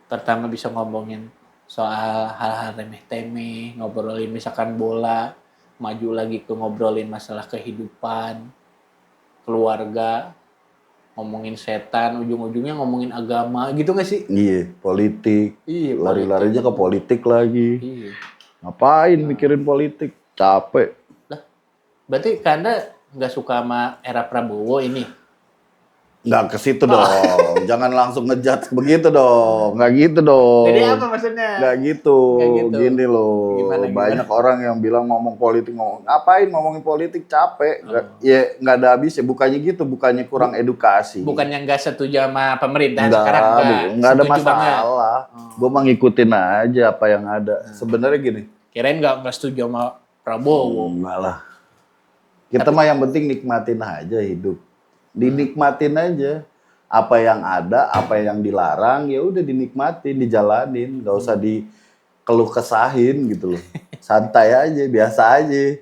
S2: Pertama bisa ngomongin soal hal-hal remeh-temeh, ngobrolin misalkan bola, maju lagi ke ngobrolin masalah kehidupan, keluarga, ngomongin setan, ujung-ujungnya ngomongin agama, gitu nggak sih?
S1: Iya, politik.
S2: Iya,
S1: Lari-larinya ke politik lagi.
S2: Iya.
S1: Ngapain mikirin politik? Capek.
S2: Berarti Kanda nggak suka sama era Prabowo ini?
S1: Nggak ke situ dong. Jangan langsung ngejudge begitu dong. Nggak gitu dong.
S2: Jadi apa maksudnya?
S1: Nggak gitu.
S2: Nggak gitu.
S1: Gini loh.
S2: Gimana?
S1: Banyak orang yang bilang ngomong politik. Ngapain ngomongin politik? Capek. Ya nggak ada habisnya. Bukannya gitu. Bukannya kurang edukasi.
S2: Bukan yang nggak setuju sama pemerintah
S1: Nggak,
S2: sekarang
S1: nggak ada
S2: setuju banget.
S1: masalah. Gue mah ngikutin aja apa yang ada. Sebenarnya gini.
S2: Kirain nggak setuju sama Prabowo.
S1: Enggak lah. Kita mah yang penting nikmatin aja hidup. Dinikmatin aja. Apa yang ada, apa yang dilarang, ya udah dinikmatin, dijalanin. Nggak usah dikeluh kesahin gitu loh. Santai aja, biasa aja.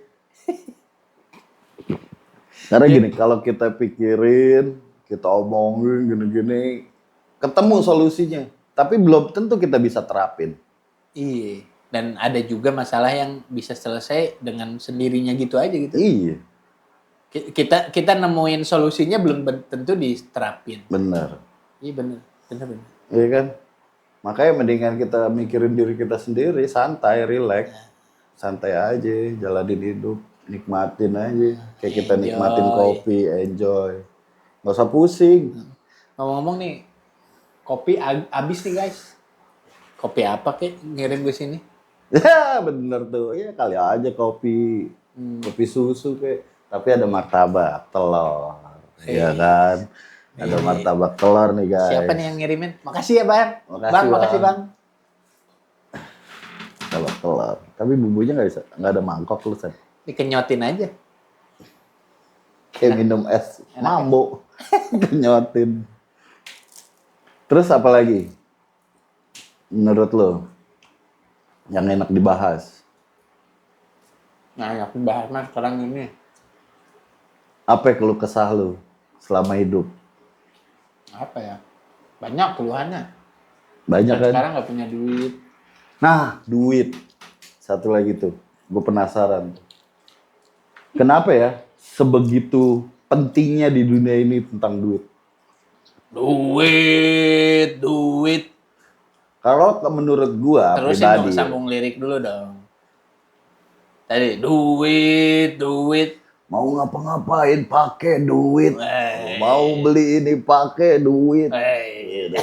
S1: Karena gini, kalau kita pikirin, kita omongin gini-gini, ketemu solusinya. Tapi belum tentu kita bisa terapin.
S2: Iya. Dan ada juga masalah yang bisa selesai dengan sendirinya gitu aja gitu.
S1: Iya,
S2: Kita nemuin solusinya belum tentu diterapin.
S1: bener.
S2: Iya bener.
S1: Iya kan? Makanya mendingan kita mikirin diri kita sendiri, santai, relax. Santai aja, jalanin hidup, nikmatin aja. Kayak kita
S2: Enjoy.
S1: nikmatin kopi, enjoy. Nggak usah pusing.
S2: Ngomong-ngomong nih, kopi habis nih guys. Kopi apa kek ngirim gue sini?
S1: Ya bener tuh, ya kali aja kopi. Kopi susu kayak. Tapi ada martabak, telur. Iya kan? Ada martabak telur nih guys.
S2: Siapa nih yang ngirimin? Makasih ya bang.
S1: Makasih,
S2: Makasih bang.
S1: Martabak telur. Tapi bumbunya nggak ada mangkok lu, San.
S2: Dikenyotin aja.
S1: Kayak minum es mambo. Kenyotin. Terus apa lagi? Menurut lo yang enak dibahas?
S2: Nah, aku bahas mas sekarang ini.
S1: Apa keluh kesah lu selama hidup?
S2: Apa ya? Banyak keluhannya.
S1: Banyak
S2: Dan
S1: kan?
S2: sekarang nggak punya duit.
S1: Nah, duit. Satu lagi tuh, gue penasaran. Kenapa ya sebegitu pentingnya di dunia ini tentang duit?
S2: Duit.
S1: Kalau menurut gua
S2: Terusin
S1: pribadi,
S2: dong, sambung lirik dulu dong. Tadi duit.
S1: mau ngapa-ngapain pakai duit,
S2: Wey.
S1: mau beli ini pakai duit.
S2: Wey.
S1: Gitu.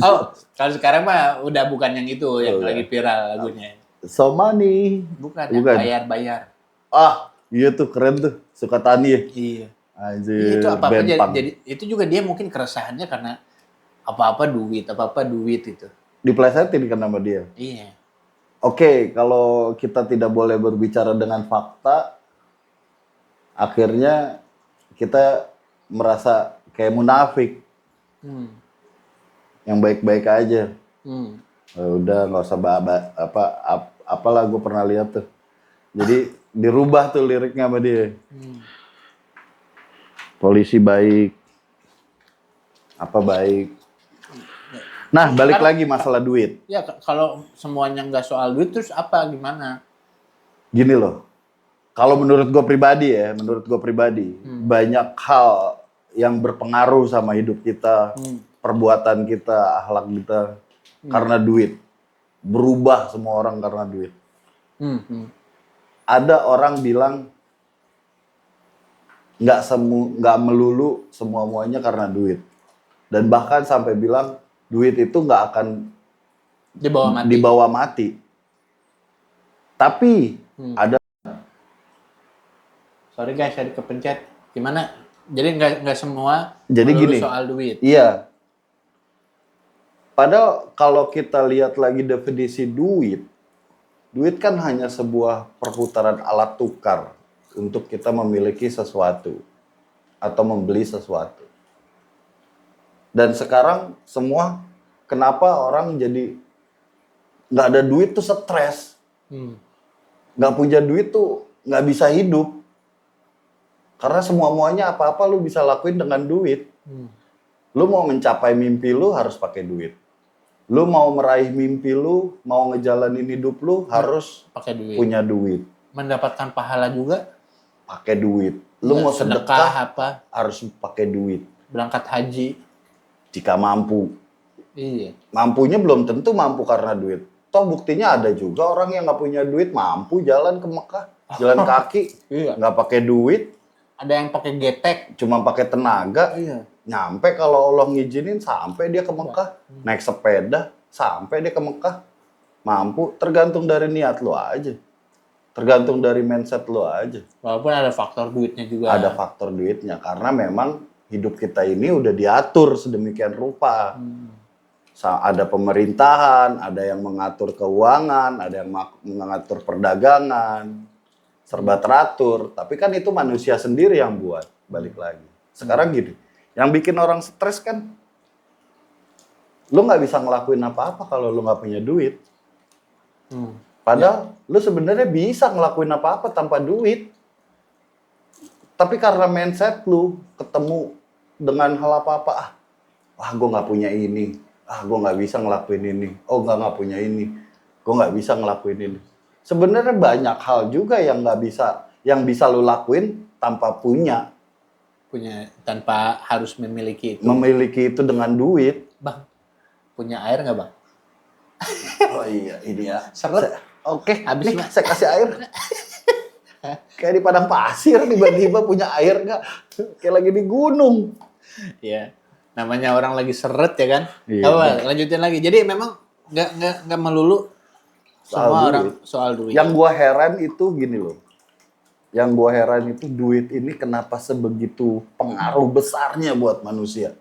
S2: Oh, kalau sekarang mah udah bukan yang itu yang
S1: Udah.
S2: lagi viral lagunya.
S1: So money.
S2: Bukan,
S1: Bukan.
S2: yang bayar.
S1: Ah, iya tuh keren tuh, suka tani ya.
S2: Iya.
S1: Anjir,
S2: Itu apa-apa
S1: band punk.
S2: jadi itu juga dia mungkin keresahannya karena apa-apa duit itu.
S1: Diplesetin kan sama dia.
S2: Iya.
S1: Oke, kalau kita tidak boleh berbicara dengan fakta, akhirnya kita merasa kayak munafik,
S2: Hmm.
S1: yang baik-baik aja.
S2: Hmm.
S1: Udah nggak usah apalah gue pernah lihat tuh. Jadi dirubah tuh liriknya sama dia. Polisi baik, apa baik. Nah, balik lagi masalah duit.
S2: Ya kalau semuanya nggak soal duit terus apa gimana?
S1: Gini loh, kalau menurut gue pribadi banyak hal yang berpengaruh sama hidup kita, perbuatan kita, akhlak kita, karena duit. Berubah semua orang karena duit. Ada orang bilang nggak melulu semuanya karena duit, dan bahkan sampai bilang duit itu nggak akan dibawa mati. Tapi ada.
S2: Sorry guys, saya kepencet. Gimana? Jadi nggak semua
S1: Jadi
S2: melulu
S1: gini,
S2: soal duit.
S1: Iya. Padahal kalau kita lihat lagi definisi duit kan hanya sebuah perputaran alat tukar untuk kita memiliki sesuatu atau membeli sesuatu. Dan sekarang semua, kenapa orang jadi nggak ada duit tuh stres, nggak punya duit tuh nggak bisa hidup, karena semuanya apa-apa lu bisa lakuin dengan duit. Lu mau mencapai mimpi lu harus pakai duit. Lu mau meraih mimpi lu, mau ngejalanin hidup lu harus
S2: Pakai duit.
S1: punya duit.
S2: Mendapatkan pahala juga.
S1: Pakai duit. Lu mau sedekah
S2: apa?
S1: harus pakai duit.
S2: Berangkat haji.
S1: Jika mampu.
S2: Iya.
S1: Mampunya belum tentu mampu karena duit. Toh buktinya ada juga orang yang nggak punya duit mampu jalan ke Mekah, jalan kaki,
S2: Iya.
S1: nggak pakai duit,
S2: Ada yang pakai getek.
S1: cuma pakai tenaga.
S2: Iya.
S1: Nyampe kalau Allah ngizinin sampai dia ke Mekah, naik sepeda sampai dia ke Mekah. Mampu, tergantung dari niat lo aja. Tergantung dari mindset lo aja.
S2: Walaupun ada faktor duitnya juga.
S1: Ada faktor duitnya karena memang hidup kita ini udah diatur sedemikian rupa. Ada pemerintahan, ada yang mengatur keuangan, ada yang mengatur perdagangan, serba teratur. Tapi kan itu manusia sendiri yang buat, balik lagi. Sekarang gini, yang bikin orang stres kan, lu nggak bisa ngelakuin apa-apa kalau lu nggak punya duit. Padahal lu sebenarnya bisa ngelakuin apa-apa tanpa duit. Tapi karena mindset lu ketemu dengan hal apa-apa, gue nggak punya ini, gue nggak bisa ngelakuin ini, nggak punya ini, gue nggak bisa ngelakuin ini. Sebenarnya banyak hal juga yang yang bisa lu lakuin tanpa punya
S2: tanpa harus memiliki itu.
S1: Memiliki itu dengan duit.
S2: Bang, punya air nggak bang?
S1: Oh iya, ini ya.
S2: Seret.
S1: Oke,
S2: Habis,
S1: nih
S2: Mak.
S1: saya kasih air. Kayak di padang pasir tiba-tiba punya air nggak? Kayak lagi di gunung.
S2: Iya. Namanya orang lagi seret ya kan?
S1: Iya.
S2: Coba lanjutin lagi. Jadi memang nggak melulu
S1: Soal
S2: semua
S1: duit.
S2: orang soal duit.
S1: Yang gua heran itu gini loh. Yang gua heran itu duit ini kenapa sebegitu pengaruh besarnya buat manusia.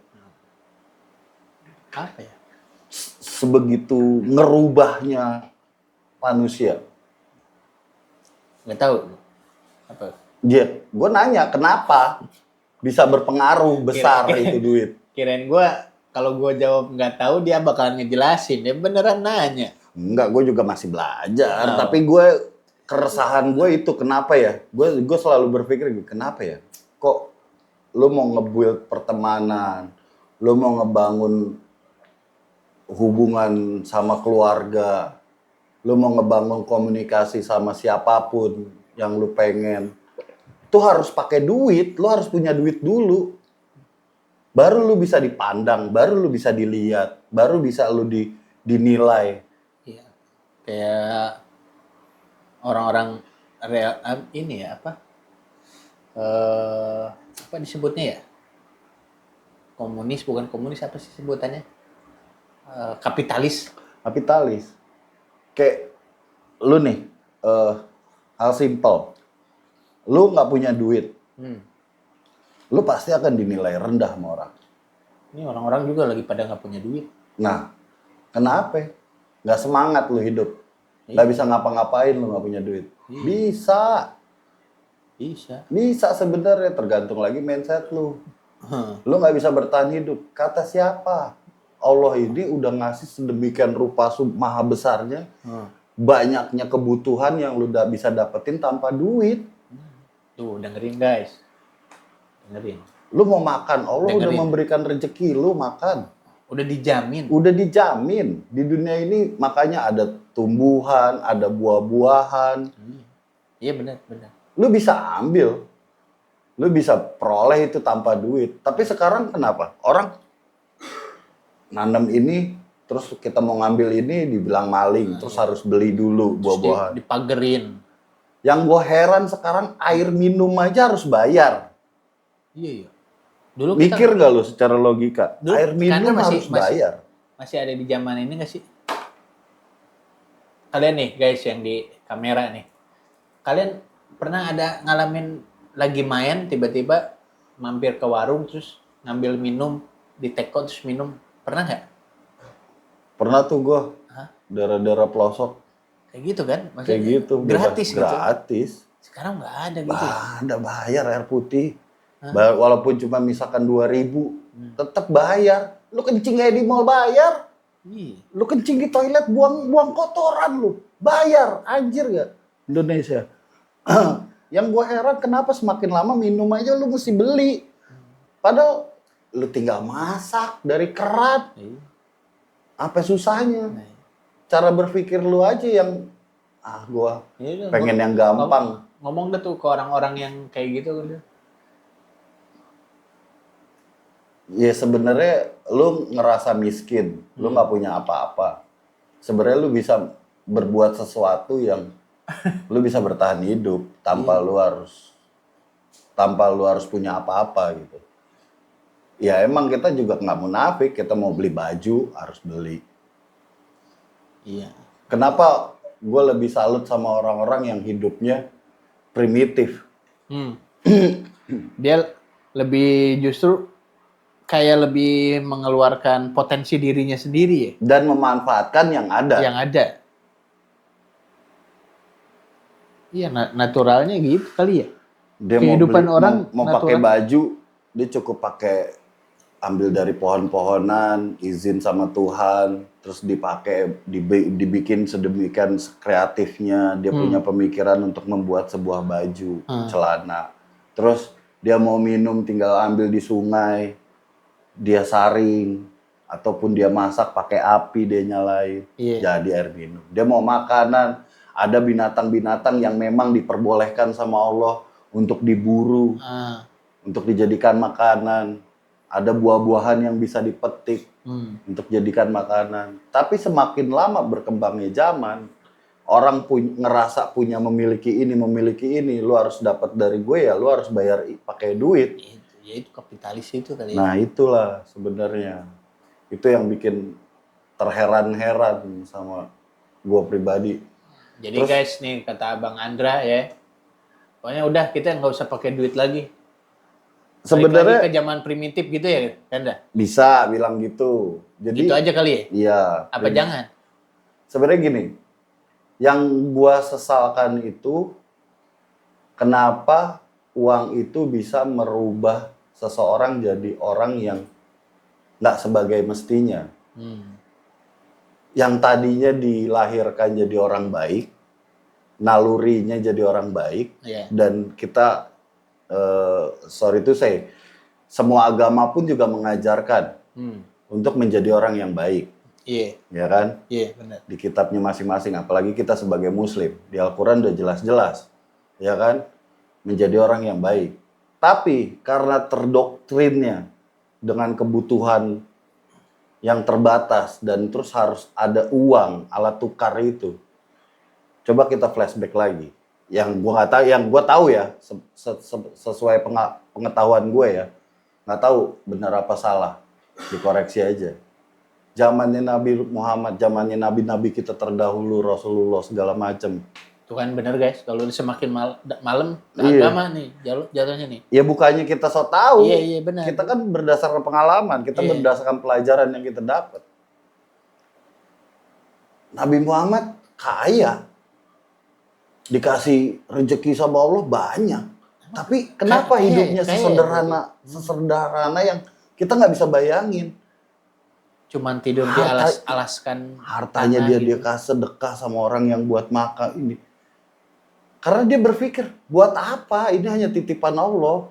S2: Apa ya?
S1: Sebegitu ngerubahnya manusia.
S2: Nggak tahu. Apa?
S1: Jet, gue nanya kenapa bisa berpengaruh besar itu duit.
S2: Kirain kalau gue jawab nggak tahu dia bakalan ngejelasin. Dia beneran nanya.
S1: Enggak, gue juga masih belajar.
S2: Oh.
S1: Tapi gue keresahan gue itu kenapa ya? Gue selalu berpikir kenapa ya? Kok lu mau nge-build pertemanan, lu mau ngebangun hubungan sama keluarga, lu mau ngebangun komunikasi sama siapapun yang lu pengen, itu harus pakai duit, lu harus punya duit dulu. Baru lu bisa dipandang, baru lu bisa dilihat, baru bisa lu dinilai.
S2: Iya. Kayak orang-orang real ini ya apa disebutnya ya? Komunis bukan komunis apa sih sebutannya? Kapitalis.
S1: Kapitalis. Kayak lu nih, hal simple. Lu nggak punya duit, lu pasti akan dinilai rendah sama orang.
S2: Ini orang-orang juga lagi pada nggak punya duit.
S1: Nah, kenapa? Nggak semangat lu hidup. Nggak bisa ngapa-ngapain lu nggak punya duit. Bisa. Bisa sebenarnya, tergantung lagi mindset lu. Lu nggak bisa bertahan hidup. Kata siapa? Allah ini udah ngasih sedemikian rupa maha besarnya, banyaknya kebutuhan yang lu udah bisa dapetin tanpa duit.
S2: Tuh, dengerin guys. Dengerin.
S1: Lu mau makan, Allah udah
S2: Dengerin.
S1: memberikan rezeki, lu makan.
S2: Udah dijamin.
S1: Udah dijamin. Di dunia ini makanya ada tumbuhan, ada buah-buahan.
S2: Iya benar.
S1: Lu bisa ambil. Lu bisa peroleh itu tanpa duit. Tapi sekarang kenapa? Orang nanam ini, terus kita mau ngambil ini dibilang maling, terus harus beli dulu buah-buahan.
S2: Dipagerin.
S1: Yang gue heran sekarang air minum aja harus bayar.
S2: Iya. Dulu
S1: Mikir gak lu secara logika?
S2: Dulu
S1: Air minum harus
S2: masih-
S1: bayar.
S2: masih ada di zaman ini nggak sih? Kalian nih guys yang di kamera nih. Kalian pernah ada ngalamin lagi main tiba-tiba mampir ke warung terus ngambil minum di teko terus minum? Pernah nggak?
S1: Pernah tuh gue,
S2: Hah?
S1: daerah-daerah pelosok.
S2: Kayak gitu kan? Maksudnya
S1: Kayak gitu.
S2: Gratis gitu.
S1: Gratis.
S2: Sekarang nggak ada gitu.
S1: Ada bayar air putih. Walaupun cuma misalkan 2.000, tetap bayar. Lu kencing aja di mall bayar.
S2: Iya.
S1: Lu kencing di toilet buang kotoran lu. Bayar. Anjir gak? Indonesia. Yang gue heran kenapa semakin lama minum aja lu mesti beli. Padahal lu tinggal masak dari keran.
S2: Iya.
S1: Apa susahnya?
S2: Nah,
S1: Cara berpikir lu aja yang gua
S2: iya,
S1: pengen yang gampang.
S2: Ngomong deh tuh ke orang-orang yang kayak gitu udah.
S1: Ya sebenarnya lu ngerasa miskin, lu nggak punya apa-apa. Sebenarnya lu bisa berbuat sesuatu yang lu bisa bertahan hidup tanpa lu harus punya apa-apa gitu. Ya emang kita juga nggak munafik, kita mau beli baju harus beli.
S2: Iya.
S1: Kenapa gue lebih salut sama orang-orang yang hidupnya primitif?
S2: Dia lebih justru kayak lebih mengeluarkan potensi dirinya sendiri ya.
S1: Dan memanfaatkan yang ada.
S2: Yang ada. Iya, naturalnya gitu kali ya.
S1: Dia
S2: Kehidupan orang
S1: mau
S2: natural.
S1: pakai baju, dia cukup pakai ambil dari pohon-pohonan, izin sama Tuhan, terus dibikin sedemikian kreatifnya, dia punya pemikiran untuk membuat sebuah baju, celana. Terus dia mau minum tinggal ambil di sungai, dia saring, ataupun dia masak pakai api, dia nyalain, jadi air minum. Dia mau makanan, ada binatang-binatang yang memang diperbolehkan sama Allah untuk diburu, untuk dijadikan makanan. Ada buah-buahan yang bisa dipetik untuk jadikan makanan. Tapi semakin lama berkembangnya zaman, orang ngerasa punya memiliki ini, lu harus dapat dari gue ya, lu harus bayar pakai duit.
S2: Ya itu kapitalis itu kali ya.
S1: Nah itulah sebenarnya. Itu yang bikin terheran-heran sama gue pribadi.
S2: Jadi guys nih kata Abang Andra ya, pokoknya udah kita nggak usah pakai duit lagi.
S1: Sebenarnya
S2: ke zaman primitif gitu ya, Kanda?
S1: bisa bilang gitu. Jadi
S2: Itu aja kali ya?
S1: Iya.
S2: Apa jangan?
S1: Sebenarnya gini, yang gua sesalkan itu kenapa uang itu bisa merubah seseorang jadi orang yang nggak sebagai mestinya. Yang tadinya dilahirkan jadi orang baik, nalurinya jadi orang baik.
S2: Iya.
S1: Dan kita, sorry to say, semua agama pun juga mengajarkan untuk menjadi orang yang baik.
S2: Iya.
S1: Ya kan?
S2: Iya, benar.
S1: Di kitabnya masing-masing, apalagi kita sebagai muslim. Di Al-Quran udah jelas-jelas. Ya kan? Menjadi orang yang baik. Tapi karena terdoktrinnya dengan kebutuhan yang terbatas dan terus harus ada uang, alat tukar itu. Coba kita flashback lagi. Yang gua nggak tahu, yang gua tahu ya, sesuai pengetahuan gue ya, nggak tahu benar apa salah, dikoreksi aja. Zamannya Nabi Muhammad, zamannya nabi-nabi kita terdahulu, Rasulullah segala macem.
S2: Tuh kan bener guys, kalau semakin malam
S1: Iya.
S2: agama nih jatuhnya nih.
S1: Ya bukannya kita so tahu.
S2: Iya benar.
S1: Kita kan berdasarkan pengalaman, kita
S2: Iya.
S1: berdasarkan pelajaran yang kita dapat. Nabi Muhammad kaya, dikasih rezeki sama Allah banyak. Tapi kenapa
S2: Kaya-
S1: hidupnya
S2: kaya-
S1: sesederhana yang kita nggak bisa bayangin?
S2: Cuman tidur di alaskan
S1: Hartanya
S2: tanah
S1: dia kasih sedekah sama orang yang buat makan ini. Karena dia berpikir, buat apa? Ini hanya titipan Allah.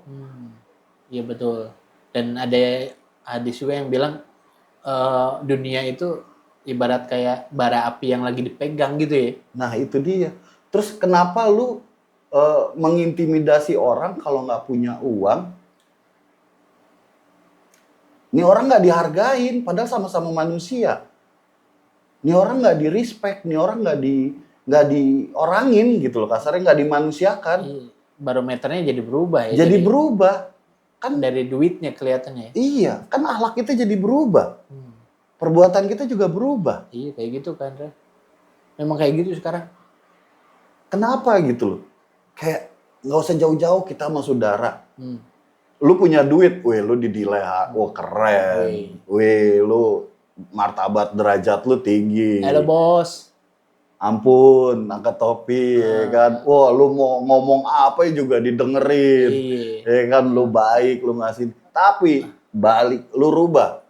S2: Iya betul. Dan ada hadis juga yang bilang dunia itu ibarat kayak bara api yang lagi dipegang gitu ya.
S1: Nah itu dia. Terus kenapa lu mengintimidasi orang kalau nggak punya uang? Ini orang nggak dihargain, padahal sama-sama manusia. Ini orang nggak di respect, ini orang nggak diorangin gitu loh, kasarnya nggak dimanusiakan.
S2: Iya. Barometernya jadi berubah ya.
S1: Jadi berubah.
S2: kan dari duitnya kelihatannya ya.
S1: Iya, kan akhlak kita jadi berubah. Perbuatan kita juga berubah.
S2: Iya kayak gitu kan, Re. Memang kayak gitu sekarang.
S1: Kenapa gitu loh? Kayak nggak usah jauh-jauh kita sama saudara. Lu punya duit, weh lu didilai, wah keren. Weh lu martabat derajat lu tinggi.
S2: Halo bos.
S1: Ampun, angkat topi, ya kan. Wah, lu mau ngomong apa juga didengerin. Ya kan, lu baik, lu ngasih. Tapi balik, lu rubah.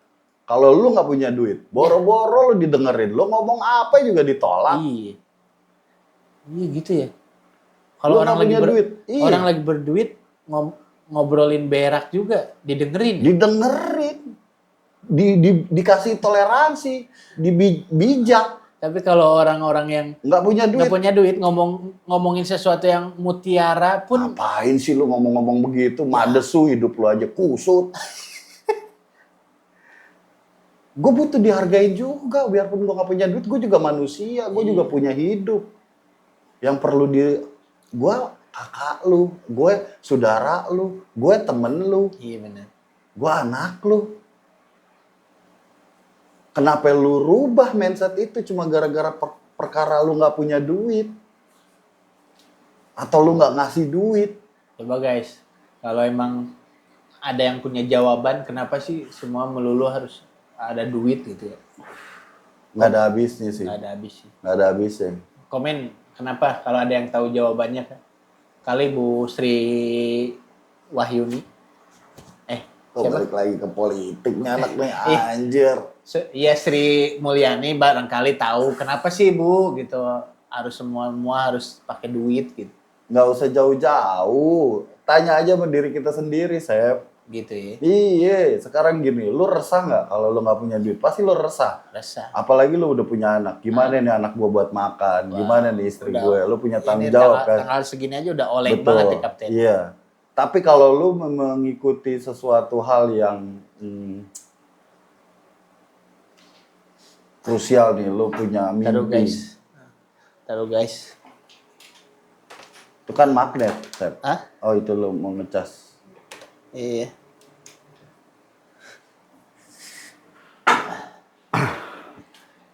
S1: Kalau lu nggak punya duit, boro-boro lu didengerin. Lu ngomong apa juga ditolak.
S2: Iya. Iya gitu ya. Kalau orang lagi
S1: duit, iya.
S2: orang lagi berduit ngobrolin berak juga didengerin.
S1: Didengerin. Dikasih toleransi, bijak.
S2: Tapi kalau orang-orang yang
S1: nggak punya duit
S2: ngomongin sesuatu yang mutiara pun
S1: ngapain sih lu ngomong-ngomong begitu? Madesu hidup lu aja kusut. Gue butuh dihargain juga, biarpun gue nggak punya duit, gue juga manusia, gue juga punya hidup. Yang perlu gue kakak lu, gue saudara lu, gue temen lu,
S2: iya benar.
S1: gue anak lu. Kenapa lu rubah mindset itu cuma gara-gara perkara lu nggak punya duit? Atau lu nggak ngasih duit?
S2: Coba guys, kalau emang ada yang punya jawaban kenapa sih semua melulu harus ada duit gitu ya?
S1: Nggak ada habisnya sih.
S2: Nggak ada habis sih.
S1: Nggak ada habisnya.
S2: Komen kenapa kalau ada yang tahu jawabannya kan? Kali Bu Sri Wahyuni.
S1: Kok balik lagi ke politiknya anak nih anjir.
S2: Iya Sri Mulyani barangkali tahu kenapa sih Bu gitu harus semua harus pakai duit gitu.
S1: Nggak usah jauh-jauh. Tanya aja sama diri kita sendiri, Sep.
S2: Gitu ya.
S1: Iya, sekarang gini, lu resah nggak kalau lu nggak punya duit? Pasti lu resah.
S2: Resah.
S1: Apalagi lu udah punya anak. Gimana nih anak gua buat makan? Gimana nih istri gue? Lu punya tanggung jawab kan?
S2: Tanggal segini aja udah oleng
S1: Betul.
S2: banget ya Kapten.
S1: Iya. Tapi kalau lu mengikuti sesuatu hal yang krusial nih, lu punya mimpi.
S2: Taruh guys.
S1: Itu kan magnet, Sep.
S2: Hah?
S1: Oh itu lu mau ngecas.
S2: Iya.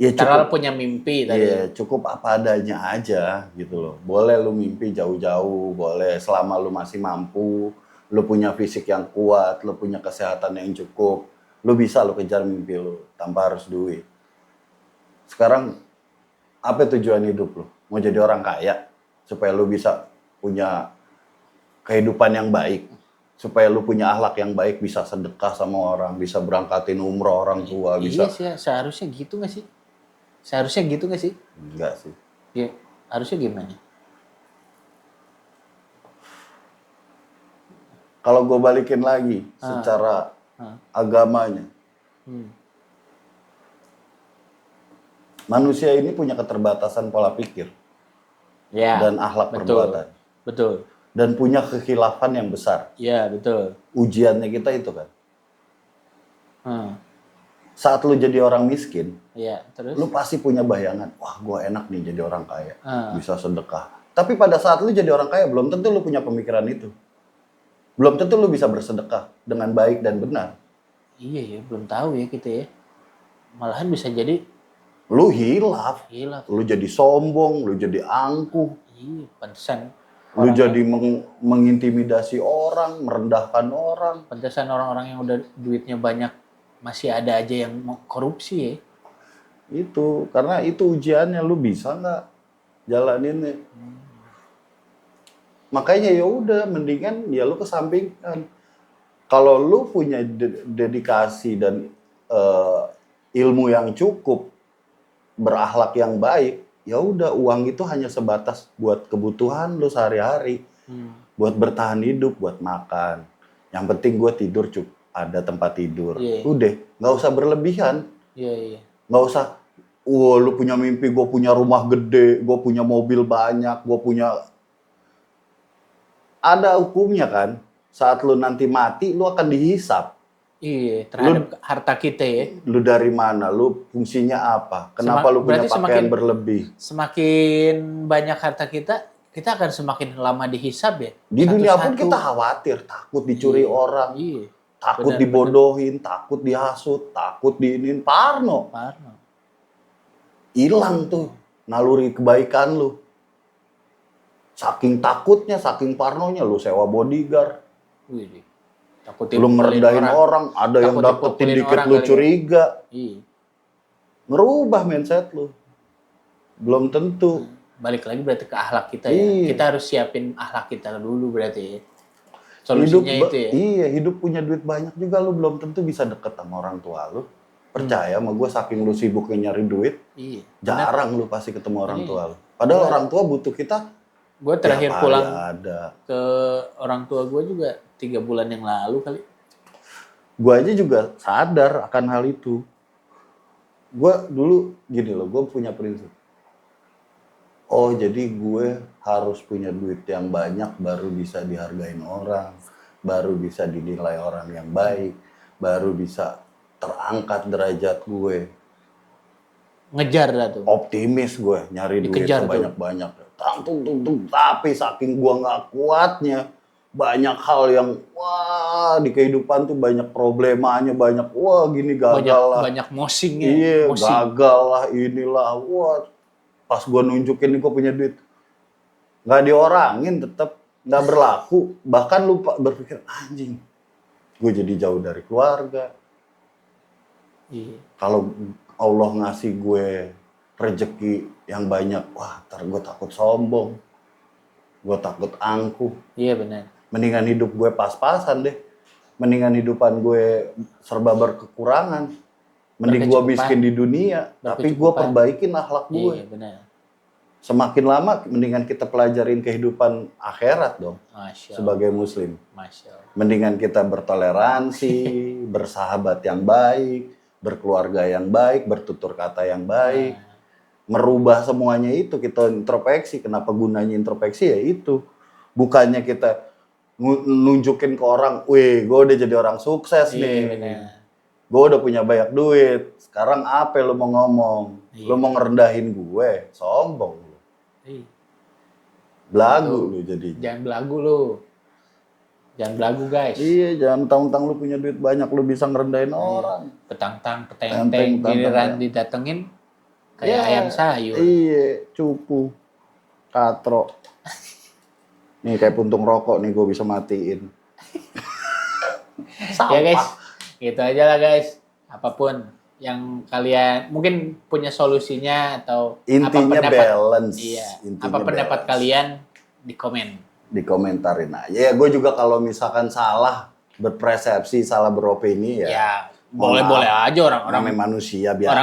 S1: Ya
S2: Karena punya mimpi tadi.
S1: Iya, cukup apa adanya aja gitu loh. Boleh lu mimpi jauh-jauh, boleh selama lu masih mampu, lu punya fisik yang kuat, lu punya kesehatan yang cukup, lu bisa lu kejar mimpi lu tanpa harus duit. Sekarang apa tujuan hidup lu? Mau jadi orang kaya supaya lu bisa punya kehidupan yang baik, supaya lu punya akhlak yang baik, bisa sedekah sama orang, bisa berangkatin umroh orang tua, bisa.
S2: Iya sih, seharusnya gitu nggak sih? Seharusnya gitu nggak sih?
S1: Enggak sih.
S2: Ya, harusnya gimana?
S1: Kalau gue balikin lagi secara agamanya, manusia ini punya keterbatasan pola pikir
S2: Ya.
S1: dan akhlak perbuatan.
S2: Betul.
S1: Dan punya kekhilafan yang besar.
S2: Iya, betul.
S1: Ujiannya kita itu kan.
S2: Hmm.
S1: Saat lu jadi orang miskin,
S2: Iya, terus?
S1: lu pasti punya bayangan, wah gue enak nih jadi orang kaya, bisa sedekah. Tapi pada saat lu jadi orang kaya, belum tentu lu punya pemikiran itu. Belum tentu lu bisa bersedekah dengan baik dan benar.
S2: Iya ya, belum tahu ya kita ya. Malahan bisa jadi
S1: Lu hilaf,
S2: hilaf.
S1: lu jadi sombong, lu jadi angkuh,
S2: Iya, pantesan.
S1: lu jadi mengintimidasi orang, merendahkan orang.
S2: Pantesan orang-orang yang udah duitnya banyak masih ada aja yang mau korupsi ya.
S1: Itu, karena itu ujiannya, lu bisa nggak jalaninnya. Makanya ya udah, mendingan ya lu kesampingkan. Kalau lu punya dedikasi dan ilmu yang cukup, berakhlak yang baik, ya udah uang itu hanya sebatas buat kebutuhan lu sehari-hari, buat bertahan hidup, buat makan. Yang penting gue tidur cukup, ada tempat tidur. Udah, nggak usah berlebihan. Nggak usah, wah lu punya mimpi, gue punya rumah gede, gue punya mobil banyak, gue punya... Ada hukumnya kan, saat lu nanti mati, lu akan dihisap.
S2: Iya, terhadap harta kita ya.
S1: Lu dari mana, lu fungsinya apa, kenapa lu punya pakaian berlebih.
S2: Semakin banyak harta kita akan semakin lama dihisap ya.
S1: Di dunia pun kita khawatir, takut dicuri orang, takut dibodohin, takut dihasut, takut diinin. Parno. Hilang tuh naluri kebaikan lu. Saking takutnya, saking parnonya, lu sewa bodyguard. Lu ngerendahin orang, ada yang dapetin dikit lu curiga. Ngerubah mindset lu. Belum tentu.
S2: Balik lagi berarti ke akhlak kita ya. Kita harus siapin akhlak kita dulu berarti ya. Solusinya itu ya.
S1: Iya, hidup punya duit banyak juga lu belum tentu bisa deket sama orang tua lu. Percaya sama gue, saking lu sibuknya nyari duit, jarang lu pasti ketemu orang tua lu. Padahal orang tua butuh kita.
S2: Gue terakhir pulang ke orang tua gue juga 3 bulan yang lalu kali.
S1: Gue aja juga sadar akan hal itu. Gue dulu gini loh, gue punya prinsip. Oh jadi gue harus punya duit yang banyak baru bisa dihargain orang, baru bisa dinilai orang yang baik, baru bisa terangkat derajat gue.
S2: Ngejar dah tuh.
S1: Optimis gue, nyari duit sebanyak-banyak. Tapi saking gue nggak kuatnya, banyak hal yang wah di kehidupan tuh banyak problemanya, banyak wah gini gagal lah.
S2: Banyak mosingnya.
S1: Iya, gagal lah inilah. Wah, pas gue nunjukin nih gue punya duit, nggak diorangin, tetap nggak berlaku. Bahkan lupa berpikir anjing, gue jadi jauh dari keluarga. Kalau Allah ngasih gue rezeki yang banyak, wah ntar gue takut sombong, gue takut angkuh.
S2: Iya benar.
S1: Mendingan hidup gue pas-pasan deh, mendingan hidupan gue serba berkekurangan, mending gue miskin di dunia, tapi gue perbaikin akhlak gue.
S2: Iya benar.
S1: Semakin lama, mendingan kita pelajarin kehidupan akhirat dong, sebagai muslim. Mendingan kita bertoleransi, bersahabat yang baik, berkeluarga yang baik, bertutur kata yang baik. Merubah semuanya itu, kita introspeksi. Kenapa gunanya introspeksi ya itu. Bukannya kita nunjukin ke orang, wih gue udah jadi orang sukses nih. Gue udah punya banyak duit. Sekarang apa lu mau ngomong? Lu mau ngerendahin gue? Sombong lu. Belagu lu jadi.
S2: Jangan belagu lu. Jangan belagu guys.
S1: Iya, jangan mentang-mentang lu punya duit banyak lu bisa ngerendahin orang.
S2: Petang-tang, peteng-teng, giliran didatengin kayak ayam sayur.
S1: Iya, cupu, katro. Nih kayak puntung rokok nih gue bisa matiin.
S2: Ya guys, gitu aja lah guys. Apapun yang kalian mungkin punya solusinya atau
S1: intinya balance.
S2: Iya. Apa pendapat kalian di komen?
S1: Dikomentarin aja. Ya gue juga kalau misalkan salah berpersepsi, salah beropini
S2: ya boleh-boleh aja orang-orang
S1: manusia biasa.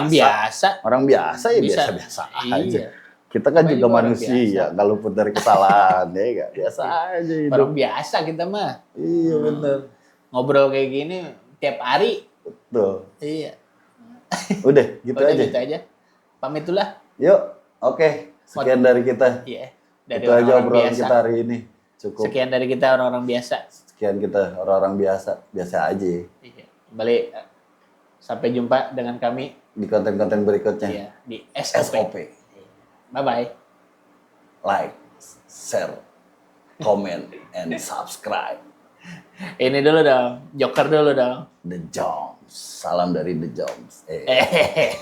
S2: Orang biasa
S1: ya biasa-biasa aja. Kita kan
S2: Namanya
S1: juga
S2: orang
S1: manusia, kalau pun dari kesalahan ya enggak. Biasa aja hidup.
S2: Orang biasa kita mah.
S1: Iya bener.
S2: Ngobrol kayak gini tiap hari.
S1: Tuh.
S2: Iya.
S1: Udah, gitu
S2: Udah
S1: aja.
S2: gitu aja. Pamit dulu lah.
S1: Yuk, oke. Sekian dari kita.
S2: Iya. Dari
S1: Itu aja
S2: orang-orang
S1: obrolan
S2: biasa.
S1: kita hari ini. Cukup.
S2: Sekian dari kita orang-orang biasa.
S1: Sekian kita orang-orang biasa. Biasa aja.
S2: Iya. Kembali sampai jumpa dengan kami
S1: Di konten-konten berikutnya.
S2: iya, di SOP.
S1: SOP.
S2: Bye-bye.
S1: Like, share, comment, and subscribe.
S2: Ini dulu dong. Joker dulu dong.
S1: The Joms. Salam dari The Joms.
S2: Hehehe.